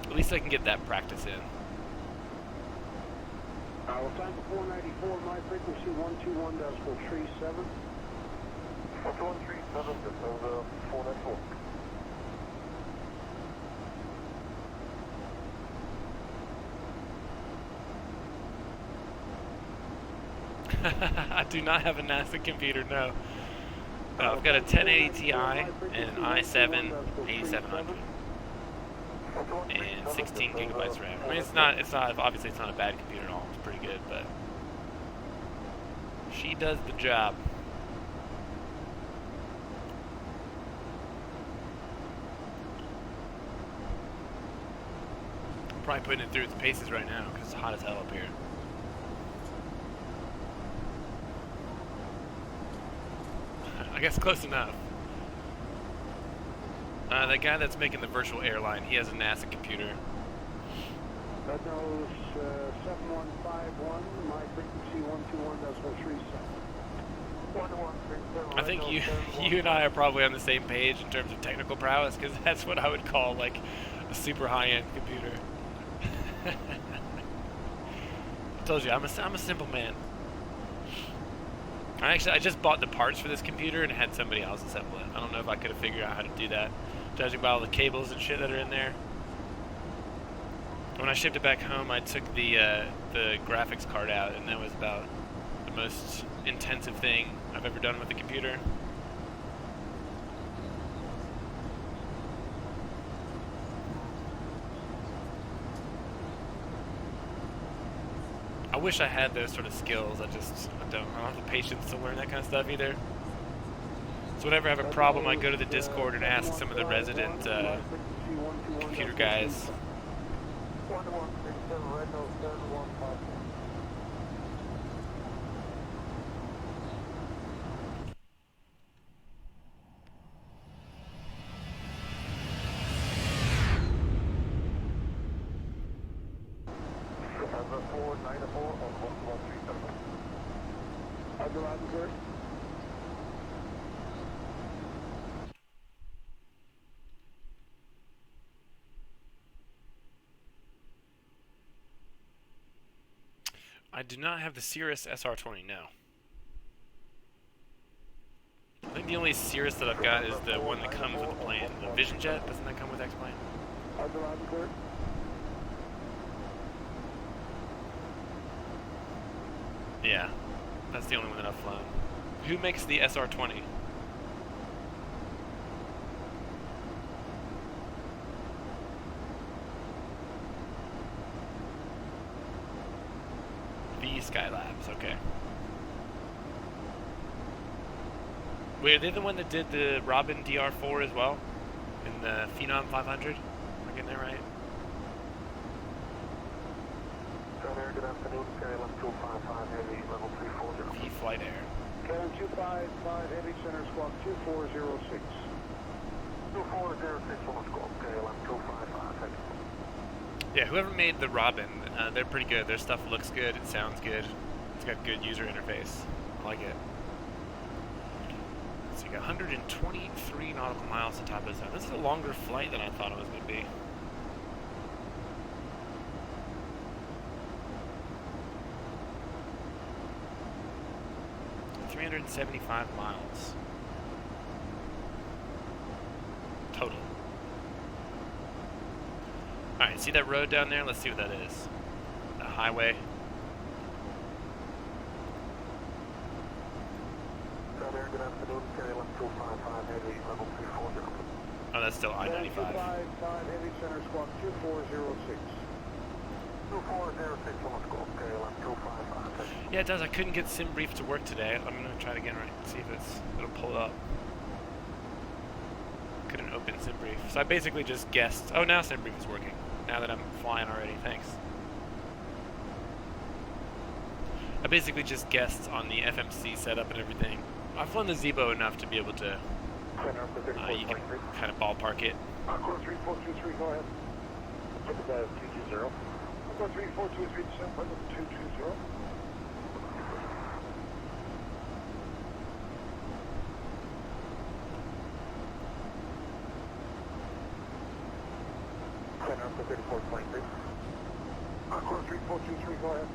At least I can get that practice in. Well, time for 494, my frequency 121.37. 137, just over 494. I do not have a NASA computer, no. I've got a 1080 Ti and an i7 8700 and 16 gigabytes RAM. I mean, it's not obviously it's not a bad computer at all. It's pretty good, but she does the job. I'm probably putting it through its paces right now because it's hot as hell up here. I guess close enough. The guy that's making the virtual airline, he has a NASA computer. Red nose 7151, my frequency 121.37. I think you and I are probably on the same page in terms of technical prowess, because that's what I would call like a super high-end computer. I told you, I'm a simple man. I just bought the parts for this computer and had somebody else assemble it. I don't know if I could have figured out how to do that, judging by all the cables and shit that are in there. When I shipped it back home, I took the graphics card out, and that was about the most intensive thing I've ever done with the computer. I wish I had those sort of skills. I don't have the patience to learn that kind of stuff either. So whenever I have a problem, I go to the Discord and ask some of the resident computer guys. I do not have the Cirrus SR20, no. I think the only Cirrus that I've got is the one that comes with the plane. The Vision Jet, doesn't that come with X-Plane? Yeah, that's the only one that I've flown. Who makes the SR20? Skylabs, okay. Wait, are they the one that did the Robin DR4 as well? In the Phenom 500? Am I getting that right? Good afternoon, KLM 255 Heavy, level 340. V-Flight Air. KLM 255 Heavy, center squawk 2406. 2406 on the squawk, KLM 255 Heavy. Yeah, whoever made the Robin, they're pretty good. Their stuff looks good, it sounds good, it's got good user interface. I like it. So you got 123 nautical miles to top this out. This is a longer flight than I thought it was going to be. $375 miles. Total. Alright, see that road down there? Let's see what that is. The highway. Good afternoon, KLM 255 Heavy, level 340. Oh, that's still I-95. 255 Heavy, center squawk 2406. 2406 on the squawk, KLM 255 Heavy. Yeah, it does. I couldn't get SimBrief to work today. I'm gonna try it again, right? See if it'll pull up. Couldn't open SimBrief. So I basically just guessed. Oh, now SimBrief is working. Now that I'm flying already, thanks. I basically just guessed on the FMC setup and everything. I've flown the Zibo enough to be able to, you can kind of ballpark it. Encore 3423, go ahead. Look at that, 220. Encore 3423, descent, window 220. Center for 3423. Encore 3423, go ahead.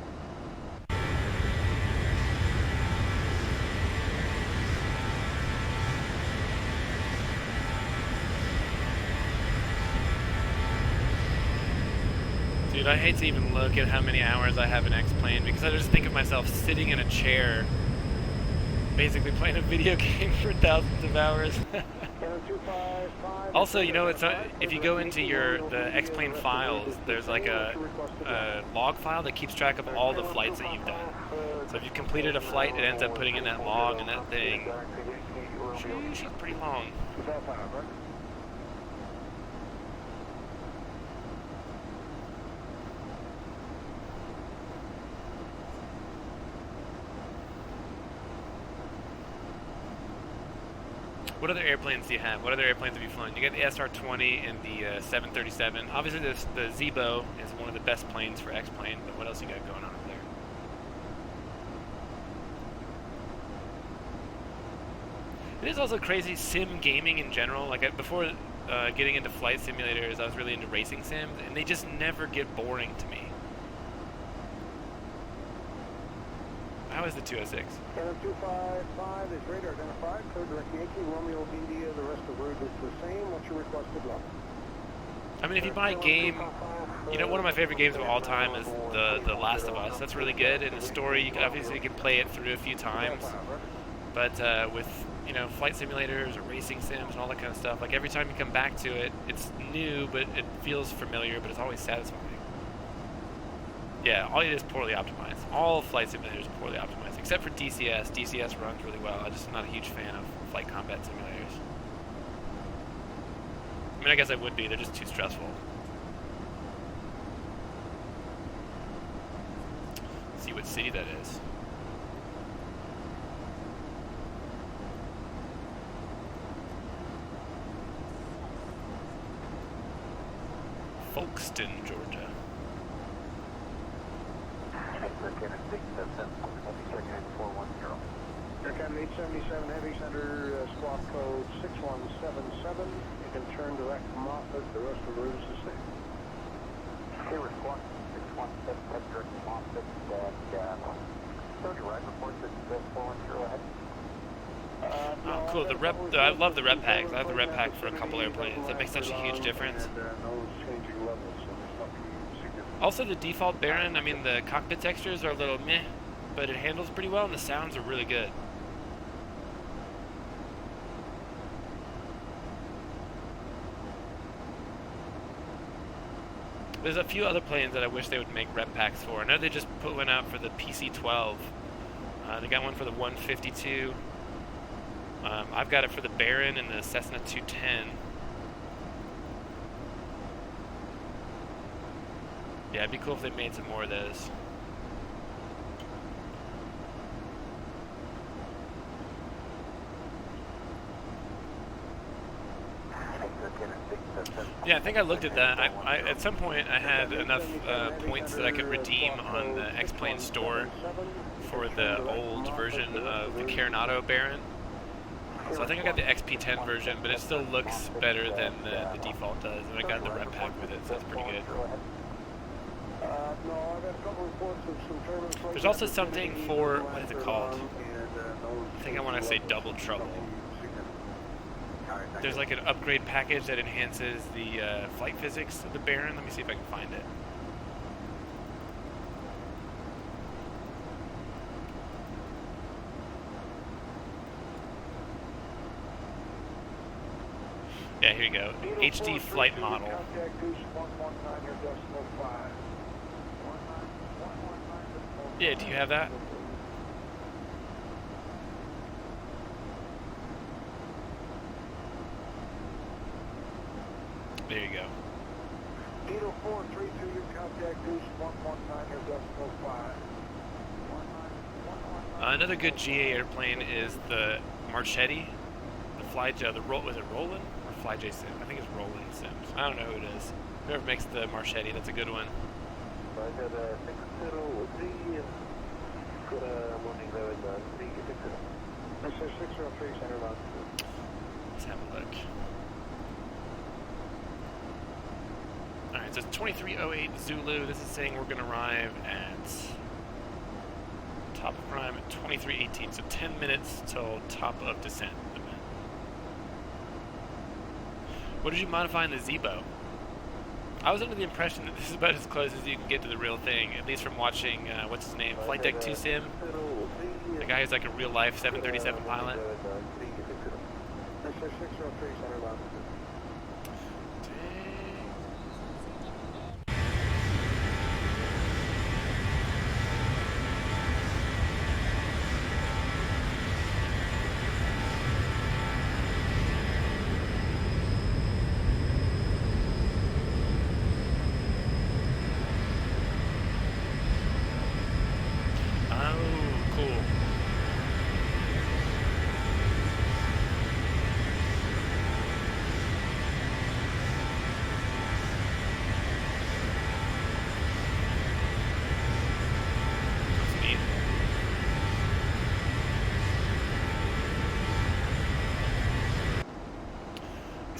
Dude, I hate to even look at how many hours I have in X-Plane because I just think of myself sitting in a chair basically playing a video game for thousands of hours. Also, you know, it's if you go into the X-Plane files, there's like a log file that keeps track of all the flights that you've done. So if you've completed a flight, it ends up putting in that log, and that thing, she's pretty long. What other airplanes do you have? What other airplanes have you flown? You got the SR-20 and the 737. Obviously, the Zibo is one of the best planes for X-plane, but what else you got going on over there? It is also crazy sim gaming in general. Like before getting into flight simulators, I was really into racing sims, and they just never get boring to me. How is the 206? Cannon 255 is radar identified. Code direct Yankee, Romeo, India. The rest of the route is the same. What's your requested level? I mean, if you buy a game, you know, one of my favorite games of all time is the Last of Us. That's really good, and the story, you can obviously play it through a few times. But with, you know, flight simulators or racing sims and all that kind of stuff, like every time you come back to it, it's new, but it feels familiar, but it's always satisfying. Yeah, all it is poorly optimized. All flight simulators are poorly optimized, except for DCS. DCS runs really well. I'm just not a huge fan of flight combat simulators. I mean, I guess I would be. They're just too stressful. Let's see what city that is. Folkestone, Georgia. Aircraft 877 Heavy Center, squawk code 6177. You can turn direct Moffett. The rest of the route is the same. Okay, we're squawk 617, direct Moffett, and so do ride report that 410 ahead. Oh, cool. The rep. I love the rep packs. I have the rep pack for a couple airplanes. That makes such a huge difference. Also, the default Baron, I mean, the cockpit textures are a little meh, but it handles pretty well, and the sounds are really good. There's a few other planes that I wish they would make rep packs for. I know they just put one out for the PC-12. They got one for the 152. I've got it for the Baron and the Cessna 210. Yeah, it'd be cool if they made some more of those. Yeah, I think I looked at that. I at some point I had enough points that I could redeem on the X-Plane store for the old version of the Coronado Baron. So I think I got the XP10 version, but it still looks better than the default does, and I got the rep pack with it, so it's pretty good. There's also something for, what is it called? I think I want to say Double Trouble. There's like an upgrade package that enhances the flight physics of the Baron. Let me see if I can find it. Yeah, here you go. HD flight model. Yeah, do you have that? There you go. 80432, your contact Goose 119, your decimal 5. Another good GA airplane is the Marchetti. Was it Roland or FlyJ Sims? I think it's Roland Sims. I don't know who it is. Whoever makes the Marchetti, that's a good one. I got a 603 and got a morning there in the 360. 603, center line. Let's have a look. Alright, so it's 2308 Zulu. This is saying we're going to arrive at top of prime at 2318. So 10 minutes till top of descent. What did you modify in the Zibo? I was under the impression that this is about as close as you can get to the real thing, at least from watching, what's his name, Flight Deck 2 Sim. The guy who's like a real-life 737 pilot.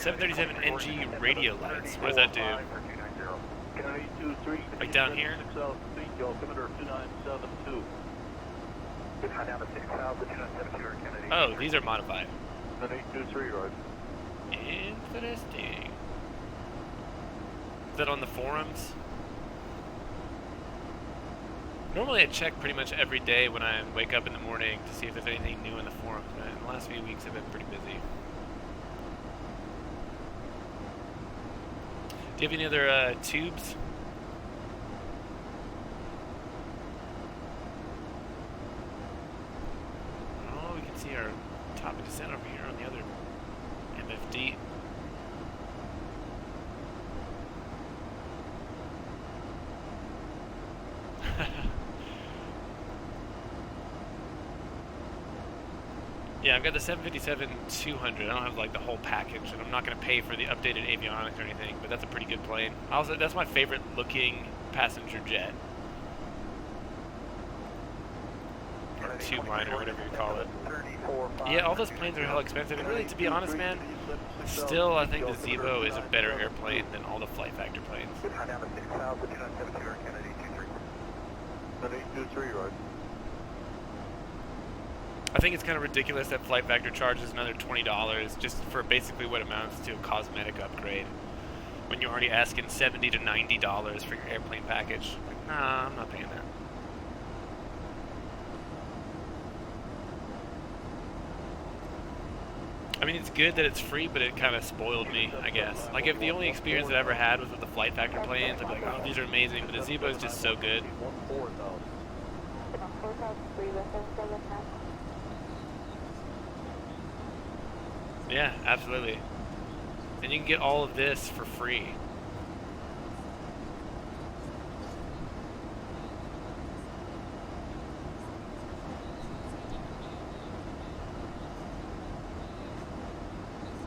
737 NG radio lights. What does that do? Like down here? Oh, these are modified. Interesting. Is that on the forums? Normally I check pretty much every day when I wake up in the morning to see if there's anything new in the forums, but in the last few weeks I've been pretty busy. Do you have any other tubes? Oh, we can see our top of descent over here on the other MFD. Yeah, I've got the 757-200. I don't have like the whole package, and I'm not going to pay for the updated avionics or anything, but that's a pretty good plane. Also, that's my favorite looking passenger jet. Or tube liner, whatever you call it. Yeah, all those planes are hell expensive, and really, to be honest, man, still I think the Zibo is a better airplane than all the Flight Factor planes. I think it's kind of ridiculous that Flight Factor charges another $20 just for basically what amounts to a cosmetic upgrade, when you're already asking $70 to $90 for your airplane package. Like, nah, I'm not paying that. I mean, it's good that it's free, but it kind of spoiled me, I guess. Like, if the only experience I ever had was with the Flight Factor planes, I'd be like, oh, these are amazing, but the Zibo is just so good. Yeah, absolutely. And you can get all of this for free.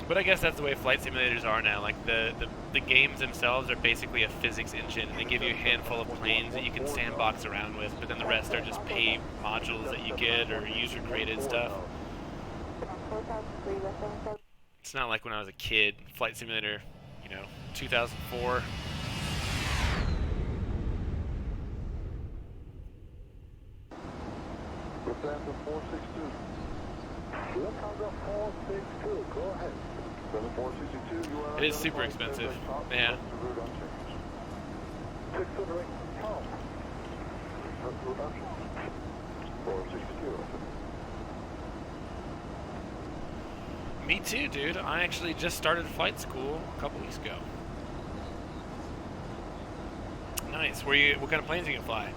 But I guess that's the way flight simulators are now. Like the games themselves are basically a physics engine, and they give you a handful of planes that you can sandbox around with, but then the rest are just paid modules that you get or user-created stuff. It's not like when I was a kid, Flight Simulator, 2004. Lufthansa 462. Lufthansa 462, go ahead. 462, you are It is super expensive. Yeah. 600, help. 462. Me too, dude. I actually just started flight school a couple weeks ago. Nice. What kind of planes are you gonna fly?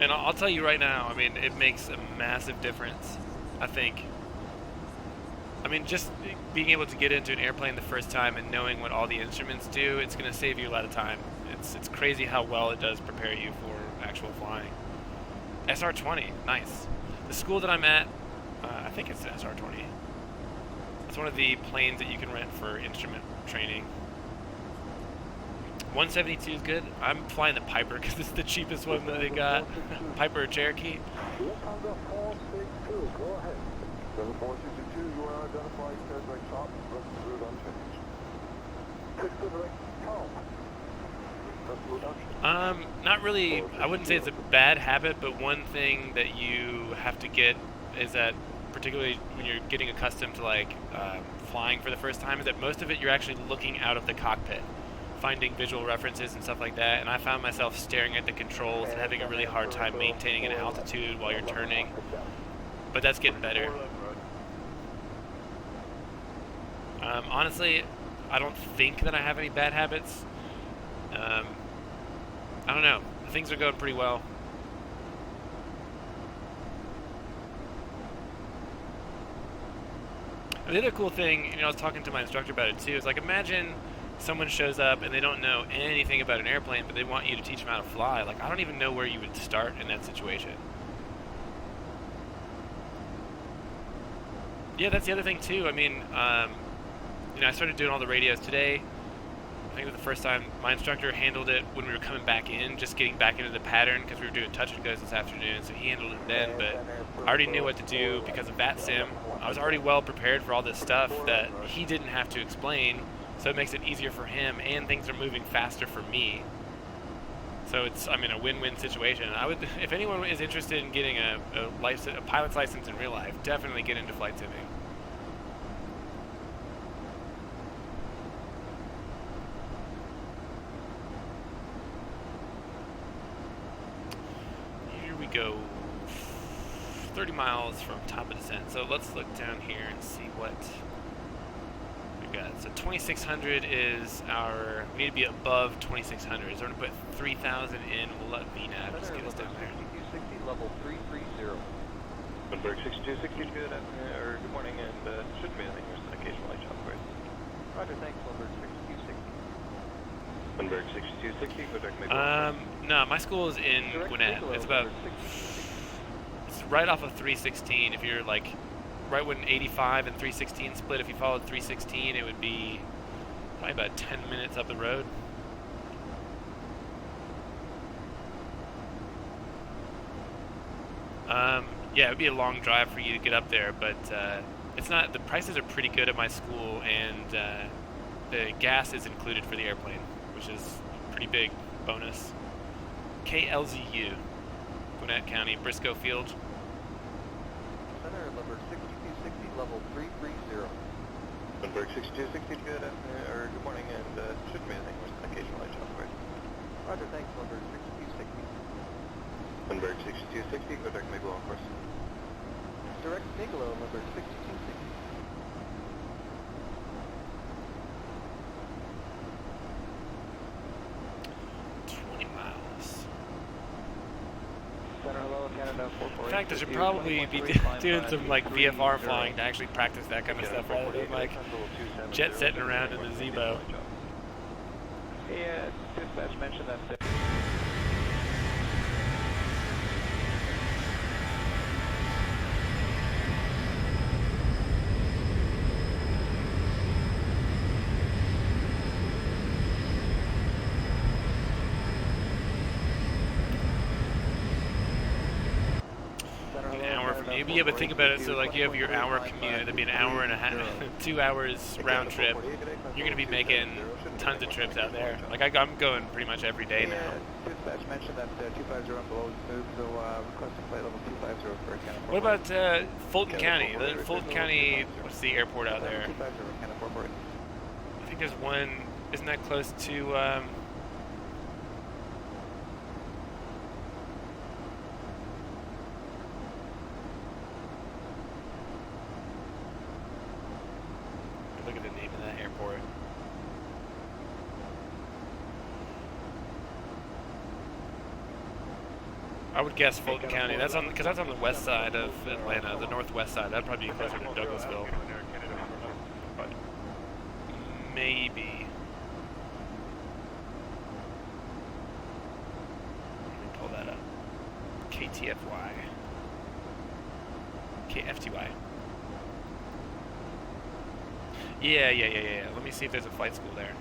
And I'll tell you right now, I mean, it makes a massive difference, I think. I mean, just being able to get into an airplane the first time and knowing what all the instruments do, it's going to save you a lot of time. It's crazy how well it does prepare you for actual flying. SR-20, nice. The school that I'm at, I think it's an SR-20. It's one of the planes that you can rent for instrument training. 172 is good. I'm flying the Piper because it's the cheapest one that they got. Piper or Cherokee. Lufthansa 462, go ahead. 7462, you are identified as a top, rest of the route unchanged. 600, help. Rest of the route unchanged. Not really. I wouldn't say it's a bad habit, but one thing that you have to get is that, particularly when you're getting accustomed to flying for the first time, is that most of it you're actually looking out of the cockpit, finding visual references and stuff like that, and I found myself staring at the controls and having a really hard time maintaining an altitude while you're turning, but that's getting better. Honestly, I don't think that I have any bad habits. I don't know. Things are going pretty well. And the other cool thing, I was talking to my instructor about it too, is imagine someone shows up and they don't know anything about an airplane, but they want you to teach them how to fly. I don't even know where you would start in that situation. Yeah, that's the other thing too. I mean, I started doing all the radios today I think it was the first time my instructor handled it when we were coming back in, just getting back into the pattern because we were doing touch and goes this afternoon, so he handled it then, but I already knew what to do because of that sim. I was already well prepared for all this stuff that he didn't have to explain, so it makes it easier for him, and things are moving faster for me. So it's, I mean, a win-win situation. I would, if anyone is interested in getting a pilot's license in real life, definitely get into flight simming. Here we go. 30 miles from top of descent. So let's look down here and see what we got. So 2600 is our, we need to be above 2600. So we're going to put 3000 in. We'll let VNAV just get us down there. 6260, level 330. Lindbergh 6260, good afternoon, or good morning, and shouldn't be anything, there's an occasional light chop, right? Roger, thanks, Lindbergh 6260. Lindbergh 6260, go direct make No, my school is in Gwinnett. It's about, it's right off of 316. If you're like, right when 85 and 316 split, if you followed 316, it would be probably about 10 minutes up the road. Yeah, it would be a long drive for you to get up there, but it's not, the prices are pretty good at my school, and the gas is included for the airplane, which is a pretty big bonus. KLZU, Gwinnett County, Briscoe Field. Center, Lindbergh 6260, level 330. Lindbergh 6260, good afternoon, or good morning, and shouldn't be anything, there's an occasional light chop, right? Roger, thanks, Lindbergh 6260. Lindbergh 6260, go direct make on course. Direct Nigolo, Lindbergh 6260. In fact, I should probably be doing some like VFR flying to actually practice that kind of stuff rather than like jet setting around in the Zibo. Yeah, dispatch mentioned that. Yeah, but think about it. So, like, you have your hour commute. That'd be an hour and a half, 2 hours round trip. You're gonna be making tons of trips out there. Like, I'm going pretty much every day now. Dispatch mentioned that 250 and below is moved, so requesting flight level 250 for Canada. What about Fulton County? Fulton County, what's the airport out there? 250 Canada. I think there's one. Isn't that close to? Look at the name of that airport. I would guess Fulton County. That's on, because that's on the west side of Atlanta, the northwest side. That'd probably be closer to Douglasville. Maybe. Let me pull that up. KTFY. KFTY. Yeah. Let me see if there's a flight school there.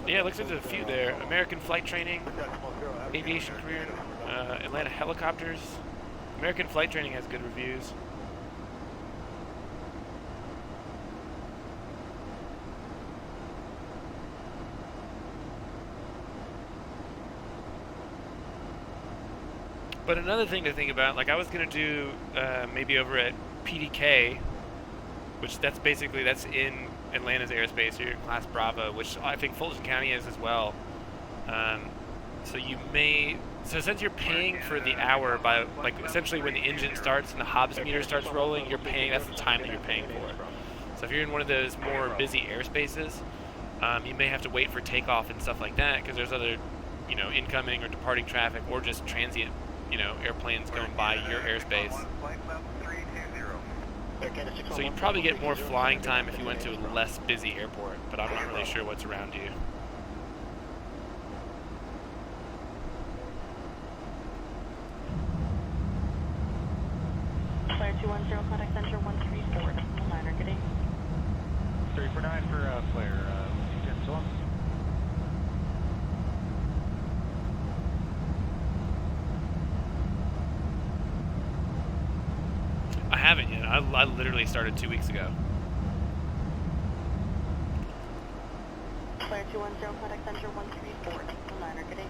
Yeah, it looks like there's a few there. American Flight Training, Aviation Career, Atlanta Helicopters. American Flight Training has good reviews. But another thing to think about, like I was going to do maybe over at PDK, which that's basically, that's in Atlanta's airspace, or Class Bravo, which I think Fulton County is as well. So you may, so since you're paying for the hour by, like essentially when the engine starts and the Hobbs meter starts rolling, you're paying, that's the time that you're paying for. So if you're in one of those more busy airspaces, you may have to wait for takeoff and stuff like that, because there's other, you know, incoming or departing traffic, or just transient, you know, airplanes going by your airspace. So you probably get more flying time if you went to a less busy airport, but I'm not really sure what's around you. 9 for flare. Cancel on. I haven't yet. I literally started 2 weeks ago. Flare 210, contact center 134, 9er, good day.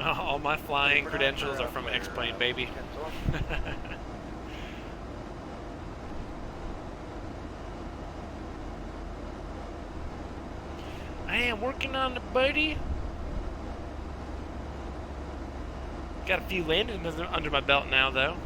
All my flying credentials are from X-Plane, baby. I am working on it, buddy. Got a few landings under my belt now, though.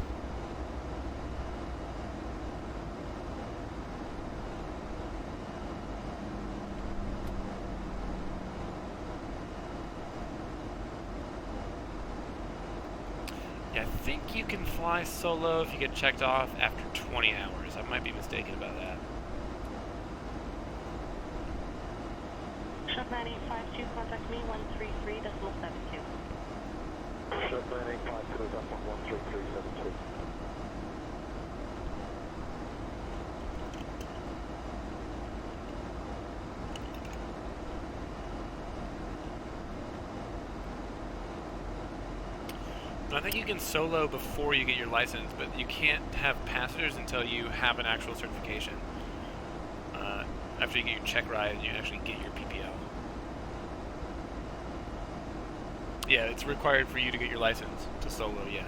Yeah, I think you can fly solo if you get checked off after 20 hours. I might be mistaken about that. Shop 9852, contact me 133.72. Shut 9852, that's 13372. I think you can solo before you get your license, but you can't have passengers until you have an actual certification. After you get your check ride and you actually get your PPL. Yeah, it's required for you to get your license to solo, yes.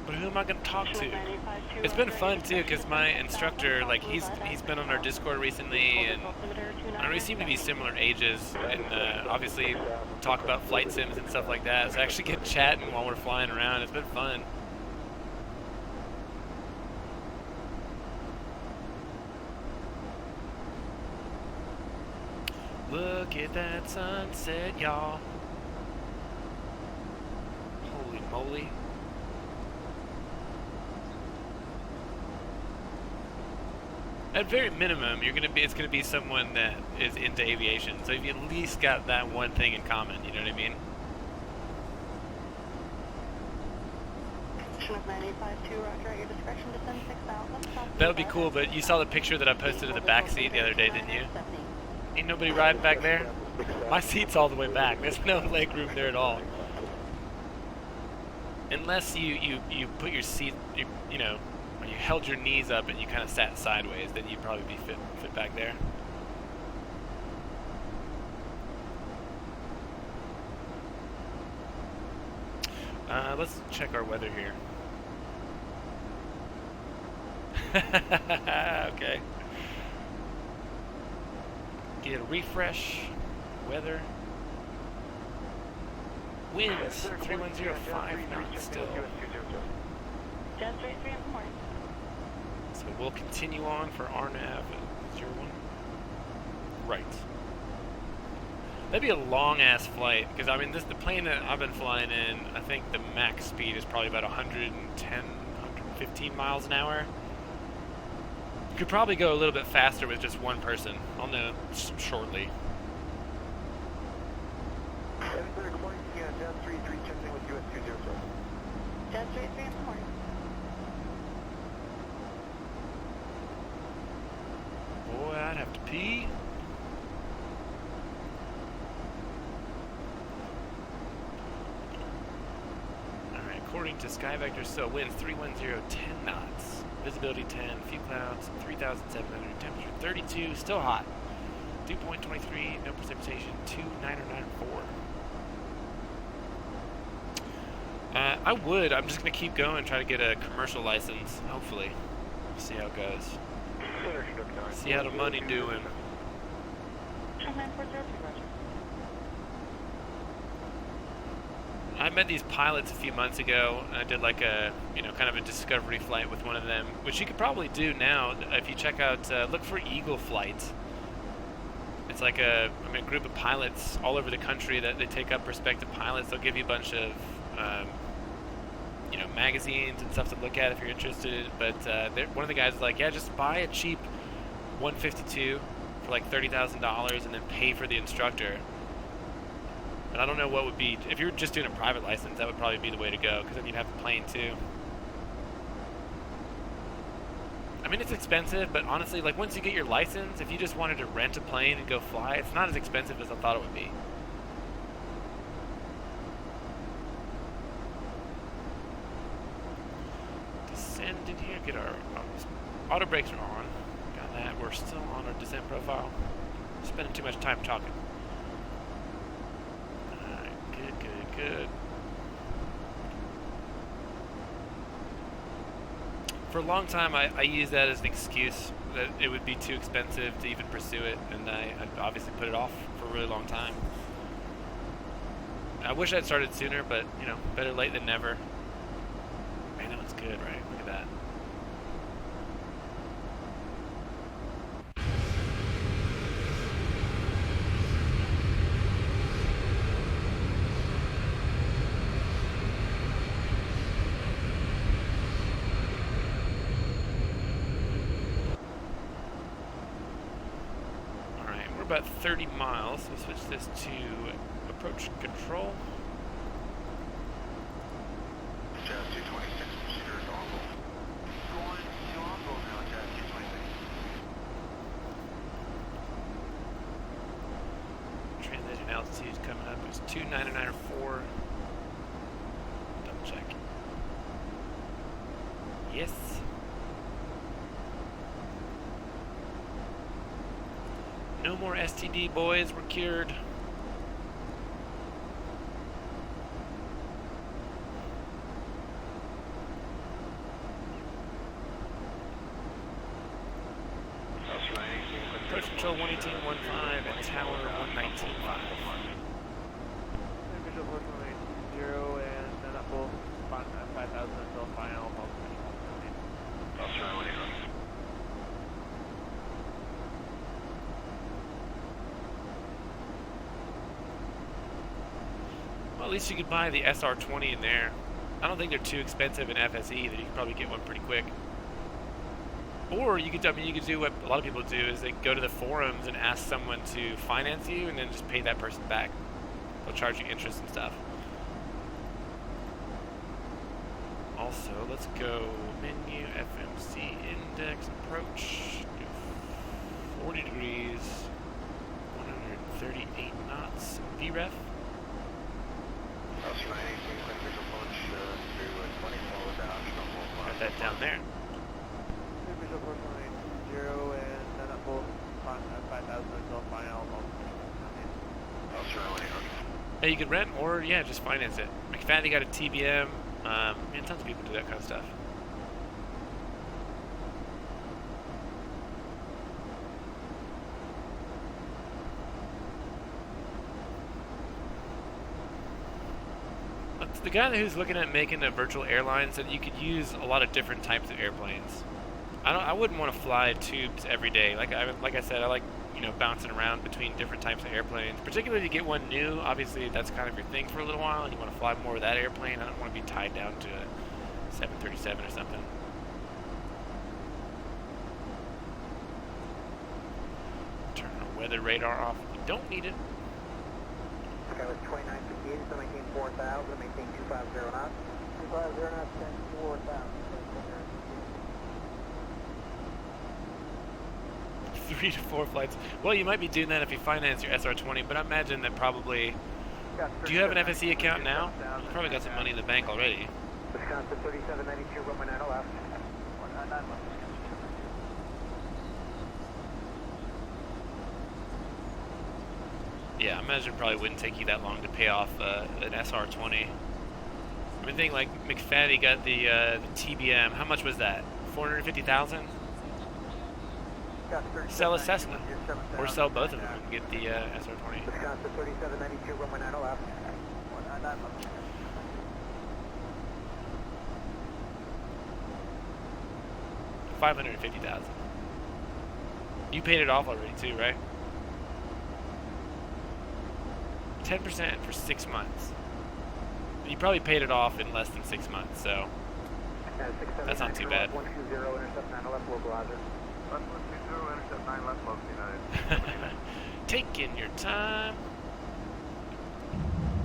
But who am I going to talk to? It's been fun too, because my instructor, like, he's been on our Discord recently, and we seem to be similar ages, and obviously talk about flight sims and stuff like that. So I actually get chatting while we're flying around. It's been fun. Look at that sunset, y'all. Holy moly. At very minimum, it's gonna be someone that is into aviation. So if you at least got that one thing in common, you know what I mean? That would be cool, but you saw the picture that I posted of the back seat the other day, didn't you? Ain't nobody riding back there? My seat's all the way back. There's no leg room there at all. Unless you put your seat, you know, or you held your knees up and you kind of sat sideways, then you'd probably be fit back there. Let's check our weather here. Okay. Get a refresh. Weather. Winds 3105 knots still. Just 33 in the morning. So we'll continue on for RNAV 01. Right. That'd be a long ass flight, because I mean the plane that I've been flying in, I think the max speed is probably about 110, 115 miles an hour. You could probably go a little bit faster with just one person. I'll know shortly. Good morning, Jazz 33 checks in with US 20, sir. Jazz 33 in the morning. Boy, I'd have to pee. Alright, according to SkyVector, so winds 310, 10 knots. Visibility 10, few clouds, 3,700, temperature 32, still hot. Dew point 23, no precipitation, 2994. I'm just going to keep going, try to get a commercial license, hopefully. See how it goes. See how the money doing. I met these pilots a few months ago, and I did like a, kind of a discovery flight with one of them, which you could probably do now if you check out, look for Eagle Flight. It's like a group of pilots all over the country that they take up prospective pilots. They'll give you a bunch of, magazines and stuff to look at if you're interested. But one of the guys is like, yeah, just buy a cheap 152 for like $30,000 and then pay for the instructor. And I don't know what would be, if you're just doing a private license, that would probably be the way to go, because then you'd have the plane too. I mean, it's expensive, but honestly, like once you get your license, if you just wanted to rent a plane and go fly, it's not as expensive as I thought it would be. Descend in here, get our auto brakes are on. Got that. We're still on our descent profile. Spending too much time talking. Alright, good. For a long time, I used that as an excuse that it would be too expensive to even pursue it, and I obviously put it off for a really long time. I wish I'd started sooner, but, you know, better late than never. Man, that one's good, right? Look at that. About 30 miles. We'll switch this to approach control. Jazz 226, Cedar Dongle. Going to Dongle now, Jazz 226. Transition altitude coming up. It's 299.4. Double check. Yes. No more STD, boys. We're cured. Approach control 118.15 and tower 119.5. Visual approach 180 and then up full 5,000 until final. Well, at least you could buy the SR20 in there. I don't think they're too expensive in FSE either. You can probably get one pretty quick. Or you could, I mean, you could do what a lot of people do is they go to the forums and ask someone to finance you and then just pay that person back. They'll charge you interest and stuff. Also, let's go menu, FMC index, approach, 40 degrees, 138 knots, VREF. Got that down there. Visual approach 180 and then up full 5,000 until final. Hey, you can rent or, yeah, just finance it. McFadden got a TBM. Man, tons of people do that kind of stuff. The guy who's looking at making a virtual airline said you could use a lot of different types of airplanes. I wouldn't want to fly tubes every day. Like I said, I like, you know, bouncing around between different types of airplanes. Particularly if you get one new, obviously that's kind of your thing for a little while, and you want to fly more of that airplane. I don't want to be tied down to a 737 or something. Turn our weather radar off. We don't need it. Okay, was 2958, so maintain 4,000, maintain 250 knots. 250 knots, 4,000. 3 to 4 flights. Well, you might be doing that if you finance your SR20, but I imagine that probably... Do you have an FSE account now? You probably got some money in the bank already. Wisconsin 3792, Roman 9 left. 199 left. Yeah, I imagine it probably wouldn't take you that long to pay off an SR20. I mean, think like McFadden got the TBM. How much was that? 450,000. Sell a Cessna, or sell both of them and get the SR20. Wisconsin 3792, Roman 9 left. 199 left. $550,000. You paid it off already too, right? 10% for 6 months. You probably paid it off in less than 6 months, so that's not too bad. 120, intercept 9 left, localizer. 120, intercept 9 left, local United. Taking your time.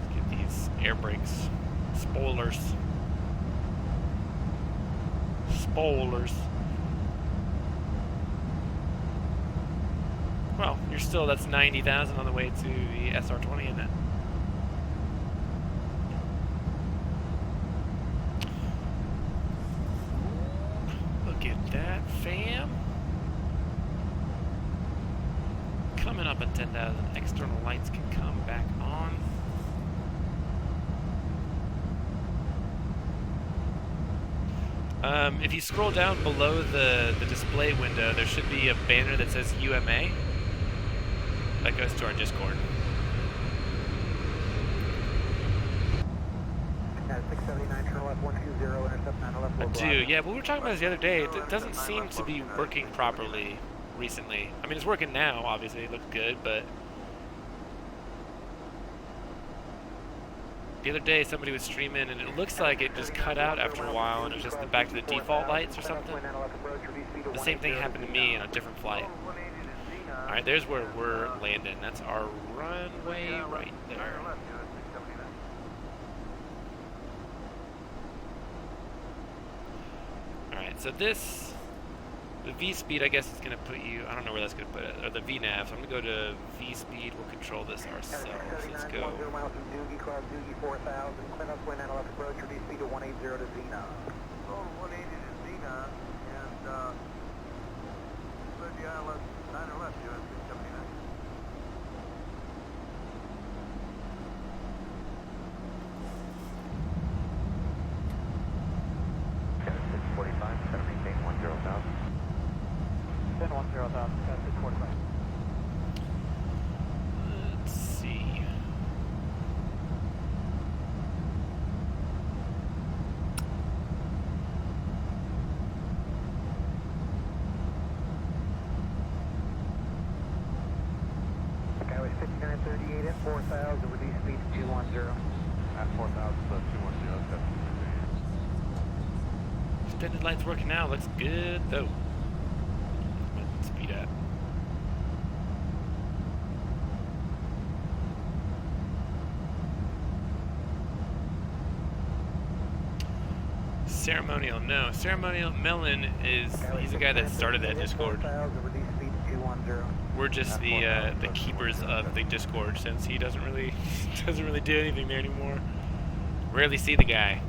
Let's get these air brakes. Spoilers. Well, you're still, that's 90,000 on the way to the SR20, isn't it? Look at that, fam. Coming up at 10,000, external lights can come back on. If you scroll down below the display window, there should be a banner that says UMA. That goes to our Discord. 679, turn left 120, intercept 9 left. I do, yeah, but we were talking about this the other day. It doesn't seem to be working properly recently. I mean, it's working now, obviously. It looks good, but the other day somebody was streaming and it looks like it just cut out after a while and it was just back to the default lights or something. The same thing happened to me on a different flight. Alright, there's where we're landing. That's our runway right there. Alright, so this, the V-speed I guess is going to put you, I don't know where that's going to put it, or the V-nav, so I'm going to go to V-speed, we'll control this ourselves. Let's go. 10 miles from Doogie, cross Doogie 4000, clean up wind 9 left approach, reduce speed to 180 to Xenon. Oh, 180 to Xenon, and, clear the ILS 9 left, US 679. Got 645, try to maintain 10,000. 10 10,000, got 645. Let's see. Skyway 5938 at 4000, reduce speed to 210. At 4,000, so 210, that's Extended lights working now, looks good though. What's the speed at? Ceremonial, no. Ceremonial Melon is, he's the guy that started that Discord. We're just the keepers of the Discord since he doesn't really do anything there anymore. Rarely see the guy.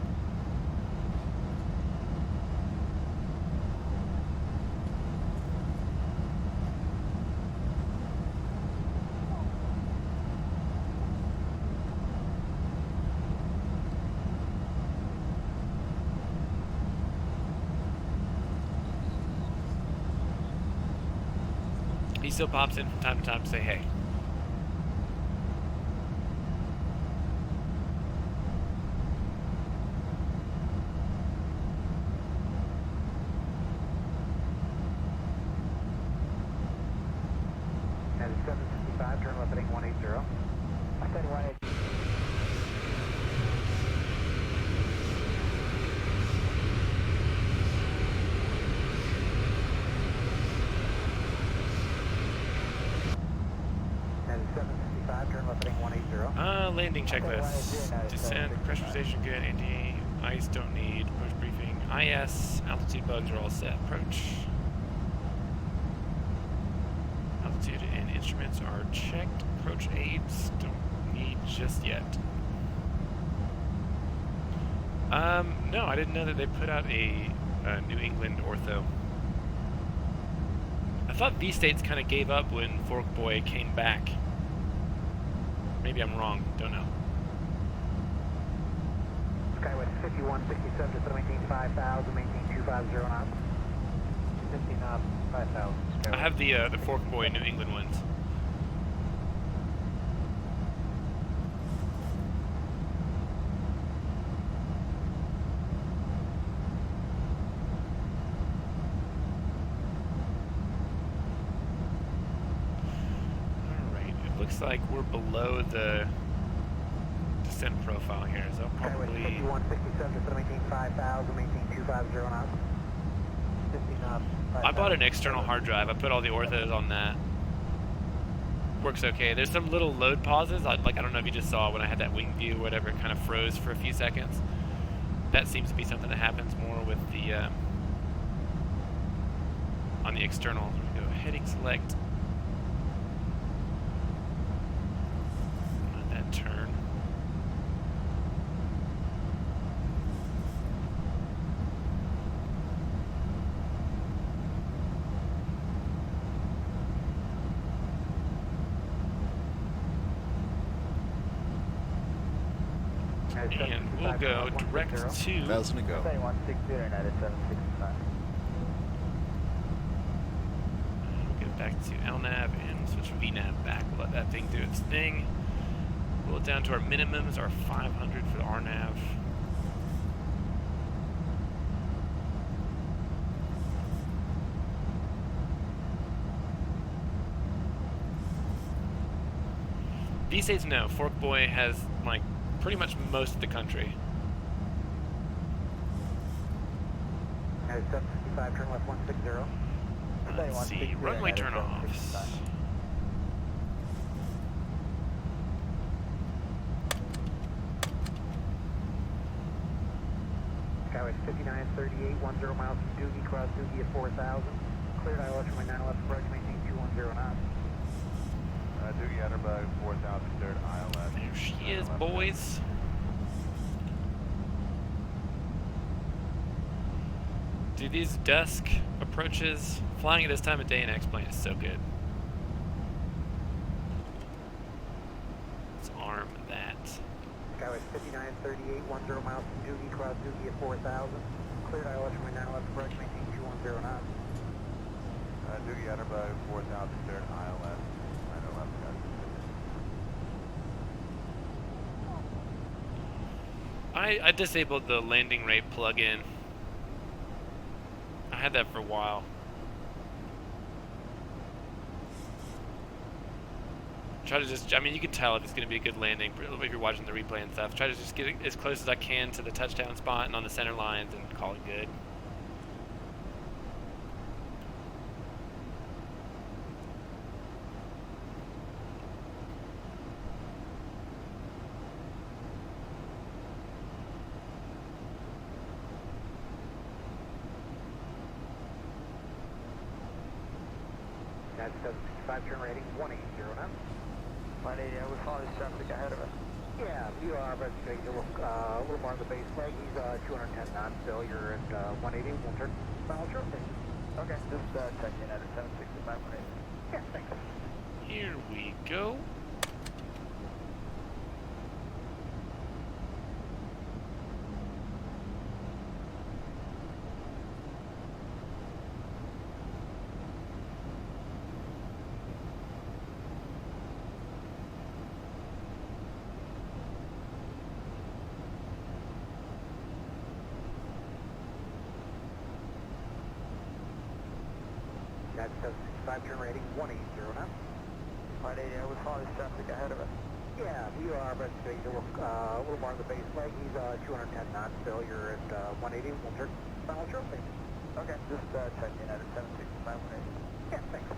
He still pops in from time to time to say hey. That is 765, turn left heading 180. I said 180. That is 765, turn left heading 180. Landing checklist. Descent, pressurization good, anti ice don't need, approach briefing. IS, altitude bugs are all set. Approach. Altitude and instruments are checked. Approach aids don't need just yet. No, I didn't know that they put out a New England ortho. I thought V-States kind of gave up when Fork Boy came back. Maybe I'm wrong, don't know. Skyway 5167, just maintain 5000, maintain 250 knots. 50 knots, 5000. I have the Fork Boy New England ones. Alright, it looks like we're below the descent profile here, so I'll Skyway probably... 5167, just maintain 5000, maintain 250 knots. 50 knots. I bought an external hard drive. I put all the orthos on that. Works okay. There's some little load pauses. I don't know if you just saw when I had that wing view, whatever, it kind of froze for a few seconds. That seems to be something that happens more with the on the external. Go heading select. turn. And we'll go direct to 1,000 to go. 160 United 765. We'll get back to LNAV and switch VNAV back. We'll let that thing do its thing. Roll it down to our minimums, our 500 for the RNAV. These days, no. Fork Boy has, like, pretty much most of the country. United 765, turn left 160. Let's see, runway turn-offs. Skyway 5938, 10 miles from Doogie, cross Doogie at 4,000. Cleared ILS from my 9 left approach, maintain 210 knots. Doogie Atterbug 4,000, third ILS. There she is, boys. Dude, these dusk approaches, flying at this time of day in X-Plane is so good. Let's arm that. Skyway 5938, 10 miles from Doogie, cross Doogie at 4,000. Cleared ILS from my 9 left approach, maintain 210 knots. Doogie Atterbug 4,000, third ILS. I disabled the landing rate plug-in. I had that for a while. Try to just, I mean, you can tell if it's going to be a good landing if you're watching the replay and stuff. Try to just get as close as I can to the touchdown spot and on the center lines and call it good. United 765, turn rating 180 now. 180, we follow this traffic ahead of us. Yeah, you are, but a little more on the base leg. He's 210 knots still. You're at 180. We'll turn final short. Okay, just check United 765, 180. Yeah, thanks. Here we go. United 765, turn rating 180 now. 180, we follow this traffic ahead of us. Yeah, we are, but a little more on the base leg. He's 210 knots still. You're at 180. We'll turn final short. Okay, just check United 765, 180. Yeah, thanks.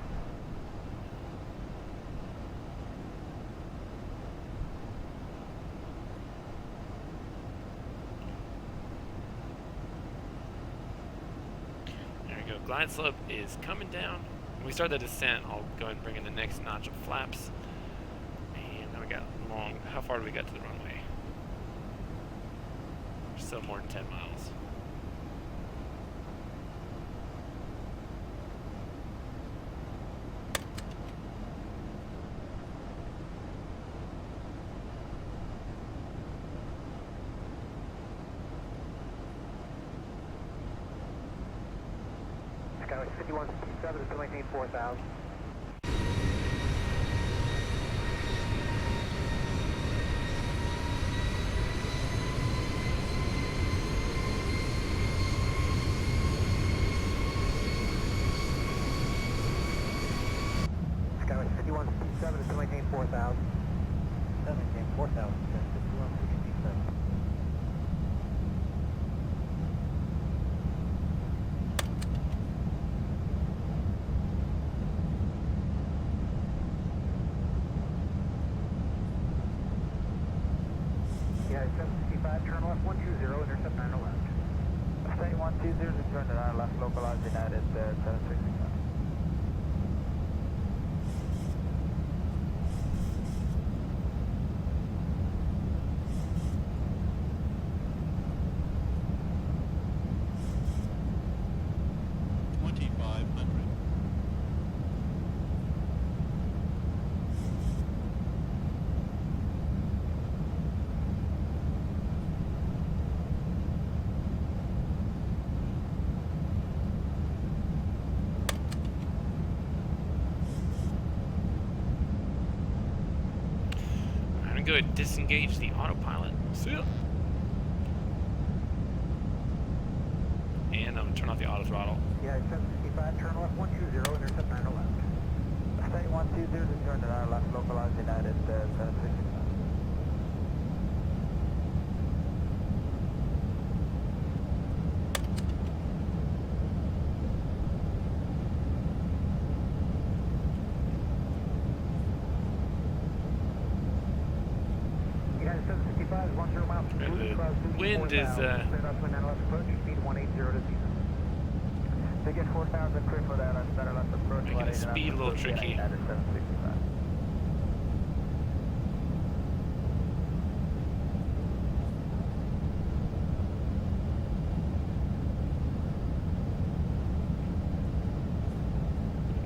There we go. Glide slope is coming down. When we start the descent, I'll go ahead and bring in the next notch of flaps. And now we got long. How far do we got to the runway? Still more than 10 miles. Skyway 5167 is still maintain 4,000. Skyway 5167 is still maintain 4,000. Still maintain 4,000. 5167. United 765, turn left 120, intercept 9 left. Stay 120, turn to 9 left, localize United 765. go ahead and disengage the autopilot. See ya. And I'm gonna turn off the auto throttle. Yeah, 765, turn left 120, intercept 9 left. State 120, turn to 9 left, localize United 765. The wind is They get 4,000 clear for that, better left approach. making the speed a little tricky.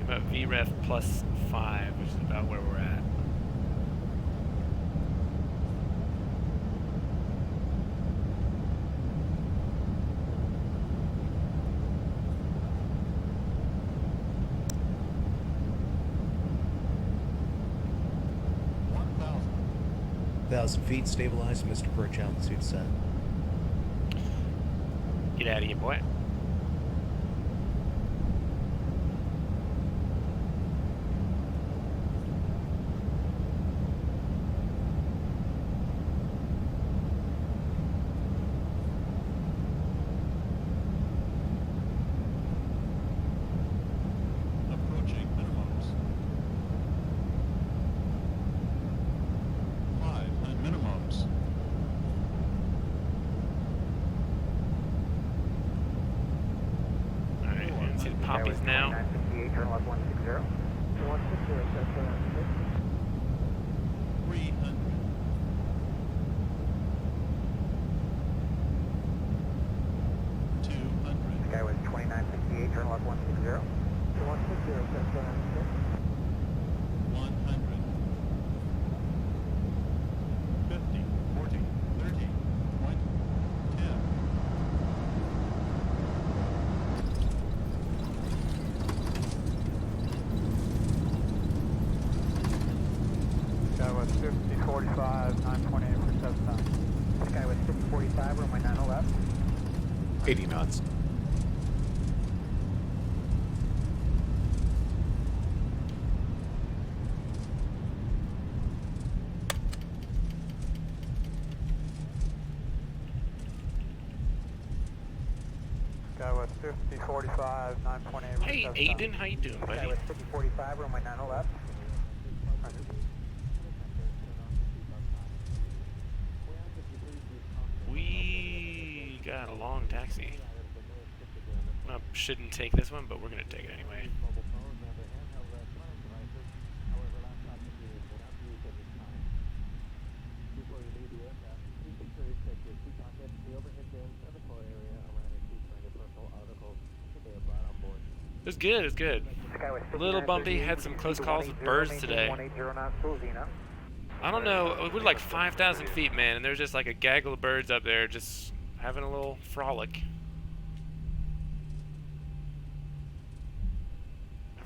About VREF plus 5, which is about where we're at. Thousand feet, stabilized, Mr. Perch, altitude set. Get out of here, boy. Approaching minimums. 5 on minimums. Alright, we can see the poppies now. 968, turn left 160. 160, that's 300. 200. Skyway 2968, turn left 160. 160, that's 100. 50, 40, 30, 20, 10. Skyway 5045, 928 for 79. Skyway 5045, runway 90 left. 80 knots. Skyway 5045, 928 for Hey, 79. Aiden, how you doing, buddy? Skyway 5045, runway 90 left. We got a long taxi. I shouldn't take this one, but we're gonna take it anyway. It was good, it was good. A little bumpy, had some close calls with birds today. I don't know, we're like 5,000 feet, man, and there's just like a gaggle of birds up there just having a little frolic.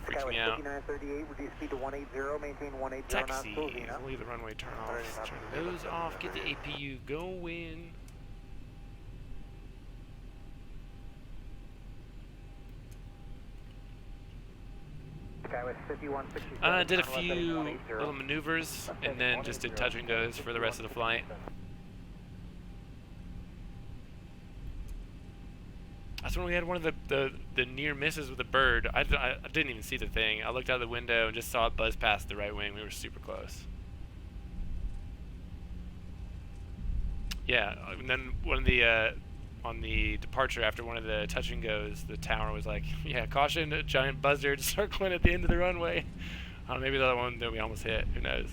Freaks me out. 5938, reduce speed to 180, maintain 180 Taxi, knots. leave the runway, turn off, turn those off, get the APU going. Did a few little maneuvers and then just did touch and goes for the rest of the flight. That's when we had one of the near misses with a bird. I didn't even see the thing. I looked out the window and just saw it buzz past the right wing. We were super close. Yeah, and then one of the on the departure after one of the touch and goes, the tower was like, yeah, caution, a giant buzzard circling at the end of the runway. I don't know, maybe the other one that we almost hit. Who knows?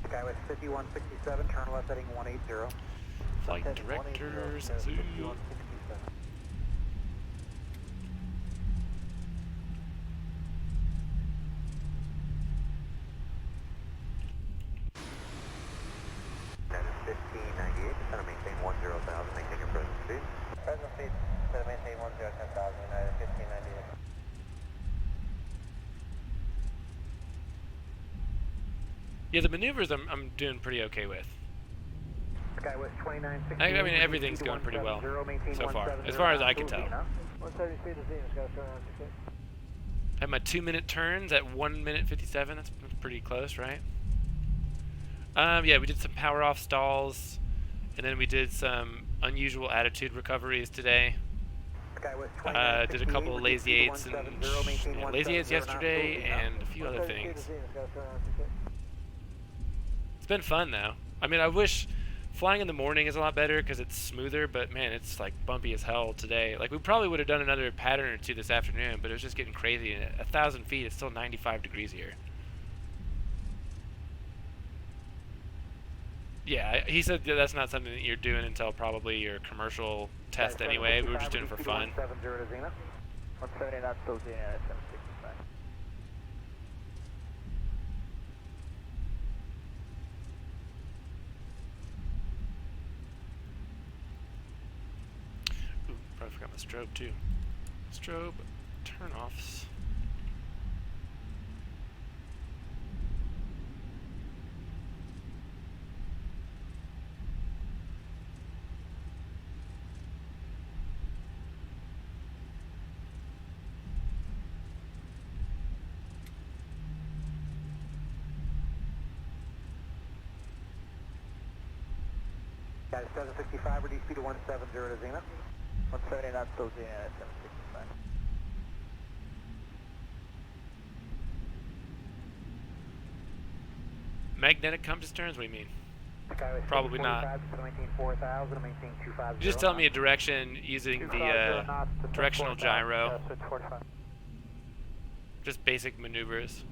Skyway 5167, turn left heading 180. Flight directors, zoo. Maintain 10,000, maintain your present speed. Present speed, maintain 10,000, United 1598. Yeah, the maneuvers I'm doing pretty okay with. Skywest 2916. I mean, everything's going pretty well so far, as far as I can tell. 170 speed to Zenith, Skywest 2916. Had my 2-minute turns at 1 minute 57. That's pretty close, right? Yeah, we did some power off stalls, and then we did some unusual attitude recoveries today. Did a couple of lazy 8s and lazy 8s yesterday, and a few other things. It's been fun though. I mean, I wish flying in the morning is a lot better because it's smoother, but man, it's like bumpy as hell today. Like we probably would have done another pattern or two this afternoon, but it was just getting crazy. And at 1,000 feet, it's still 95 degrees here. Yeah, he said that's not something that you're doing until probably your commercial test anyway. We were just doing it for fun. 170 to Zenith. 170 knots still Zenith at 765. Ooh, probably forgot my strobe too. Strobe turn-offs. Got 765, reduce speed to 170 to Zenith. 170 knots still Zenith at 765. Magnetic compass turns? What do you mean? Skywest Probably not. 4,000, maintain 250. Just tell me a direction using the directional gyro. Just basic maneuvers,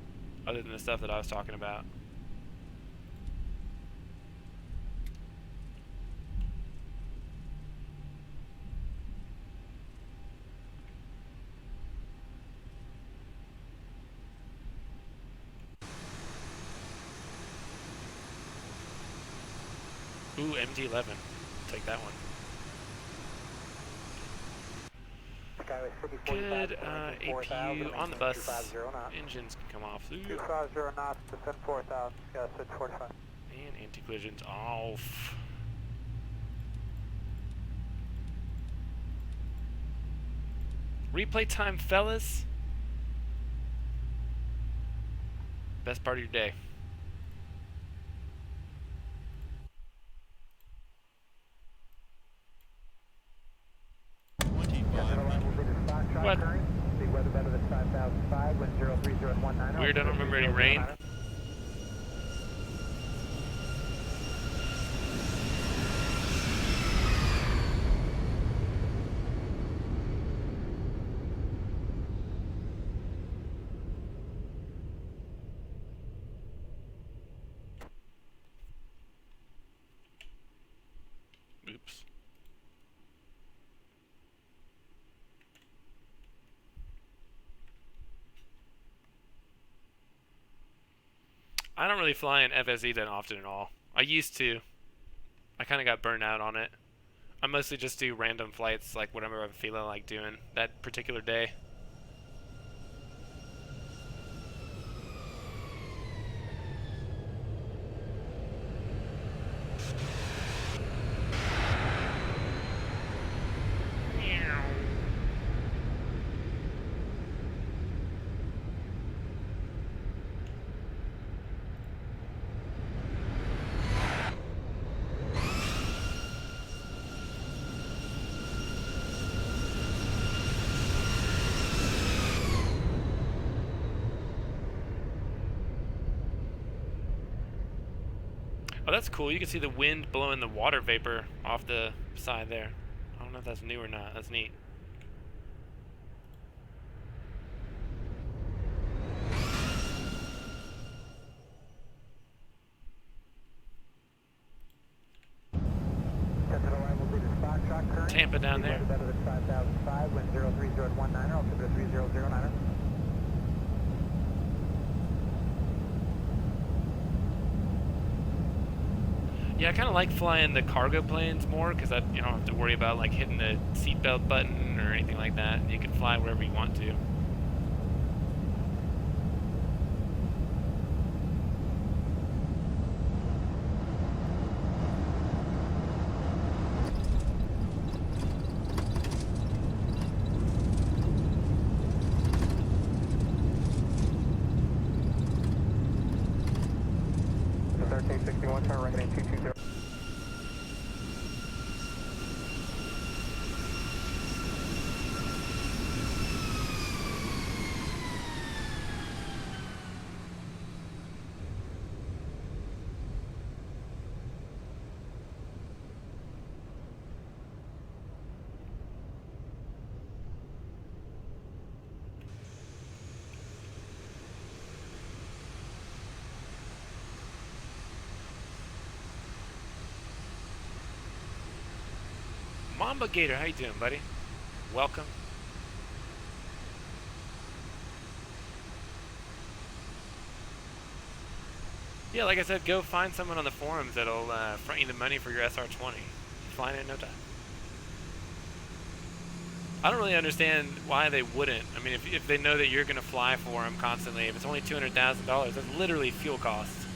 other than the stuff that I was talking about. Ooh, MD-11. Take that one. Good APU on the bus. Engines can come off. 250 knots to 4,000. Skywest 45. And anti-collisions off. Replay time, fellas. Best part of your day. What? Weird, I don't remember any rain. Oops. I don't really fly in FSE that often at all. I used to. I kind of got burned out on it. I mostly just do random flights, like whatever I'm feeling like doing that particular day. Oh, that's cool. You can see the wind blowing the water vapor off the side there. I don't know if that's new or not. That's neat. Tampa down there. Yeah, I kind of like flying the cargo planes more because you don't have to worry about like hitting the seatbelt button or anything like that. You can fly wherever you want to. Mamba Gator, how you doing, buddy? Welcome. Yeah, like I said, go find someone on the forums that'll front you the money for your SR-20. You're flying it in no time. I don't really understand why they wouldn't. I mean, if they know that you're going to fly for them constantly, if it's only $200,000, that's literally fuel costs.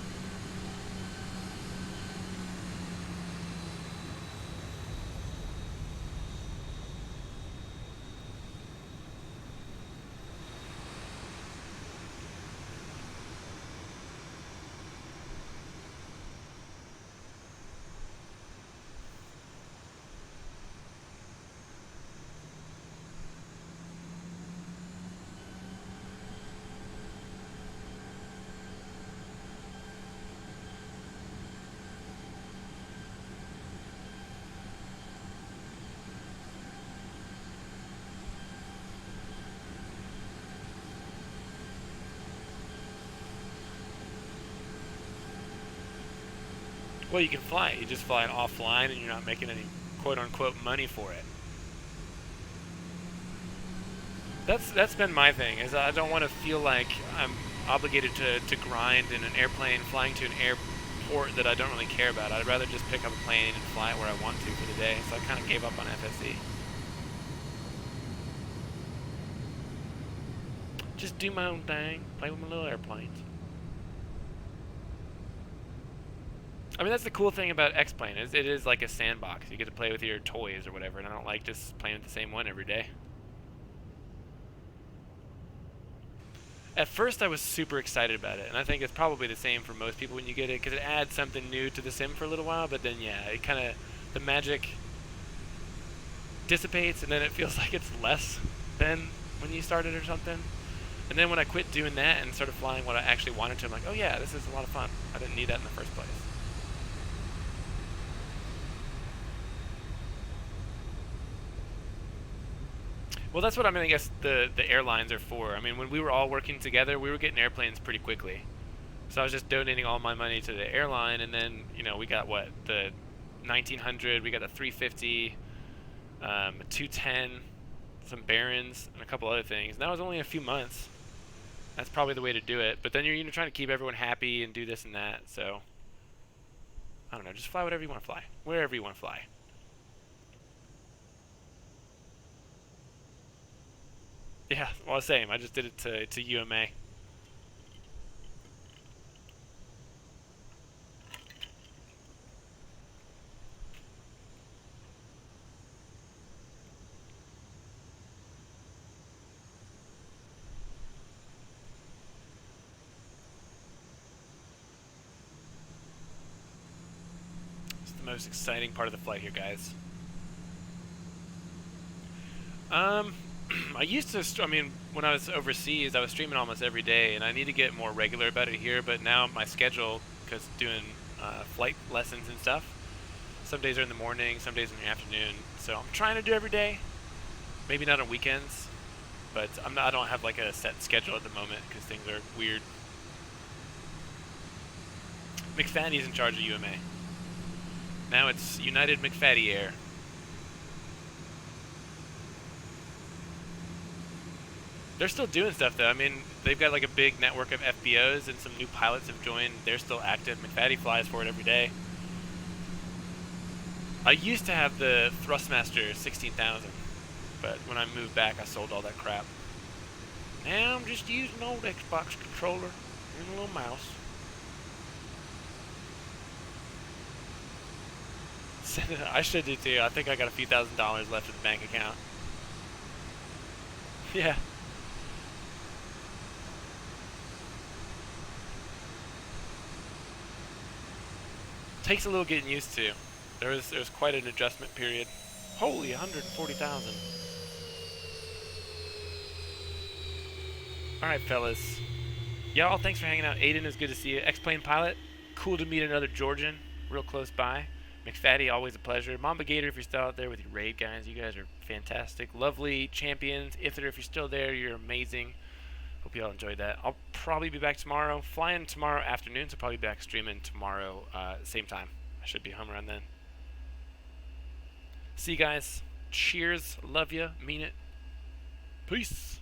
Well, you can fly it. You just fly it offline and you're not making any quote-unquote money for it. That's been my thing, is I don't want to feel like I'm obligated to grind in an airplane flying to an airport that I don't really care about. I'd rather just pick up a plane and fly it where I want to for the day, so I kind of gave up on FSE. Just do my own thing, play with my little airplanes. I mean, that's the cool thing about X-Plane, is it is like a sandbox. You get to play with your toys or whatever, and I don't like just playing with the same one every day. At first, I was super excited about it, and I think it's probably the same for most people when you get it, because it adds something new to the sim for a little while, but then, yeah, it kind of, the magic dissipates, and then it feels like it's less than when you started or something. And then when I quit doing that and started flying what I actually wanted to, I'm like, oh yeah, this is a lot of fun. I didn't need that in the first place. Well, that's what I mean, I guess the airlines are for. I mean, when we were all working together, we were getting airplanes pretty quickly. So I was just donating all my money to the airline, and then, you know, we got, what, the 1900, we got a 350, a 210, some Barons, and a couple other things. And that was only a few months. That's probably the way to do it. But then you're trying to keep everyone happy and do this and that, so I don't know, just fly whatever you want to fly, wherever you want to fly. Yeah, well, same. I just did it to UMA. It's the most exciting part of the flight here, guys. I used to, I mean, when I was overseas, I was streaming almost every day, and I need to get more regular about it here, but now my schedule, because doing flight lessons and stuff, some days are in the morning, some days in the afternoon, so I'm trying to do every day, maybe not on weekends, but I don't have like a set schedule at the moment, because things are weird. McFaddy's in charge of UMA. Now it's United McFaddy Air. They're still doing stuff though. I mean, they've got like a big network of FBOs, and some new pilots have joined. They're still active. McFaddy flies for it every day. I used to have the Thrustmaster 16,000, but when I moved back, I sold all that crap. Now I'm just using an old Xbox controller and a little mouse. I should do too. I think I got a few $1,000s left in the bank account. Yeah. Takes a little getting used to. There was quite an adjustment period. Holy, 140,000. All right, fellas. Y'all, thanks for hanging out. Aiden, is good to see you. X-Plane Pilot, cool to meet another Georgian, real close by. McFaddy, always a pleasure. Mamba Gator, if you're still out there with your raid guys, you guys are fantastic. Lovely champions. Ither, if you're still there, you're amazing. Hope you all enjoyed that. I'll probably be back tomorrow. Flying tomorrow afternoon, so probably back streaming tomorrow same time. I should be home around then. See you guys. Cheers. Love ya. Mean it. Peace.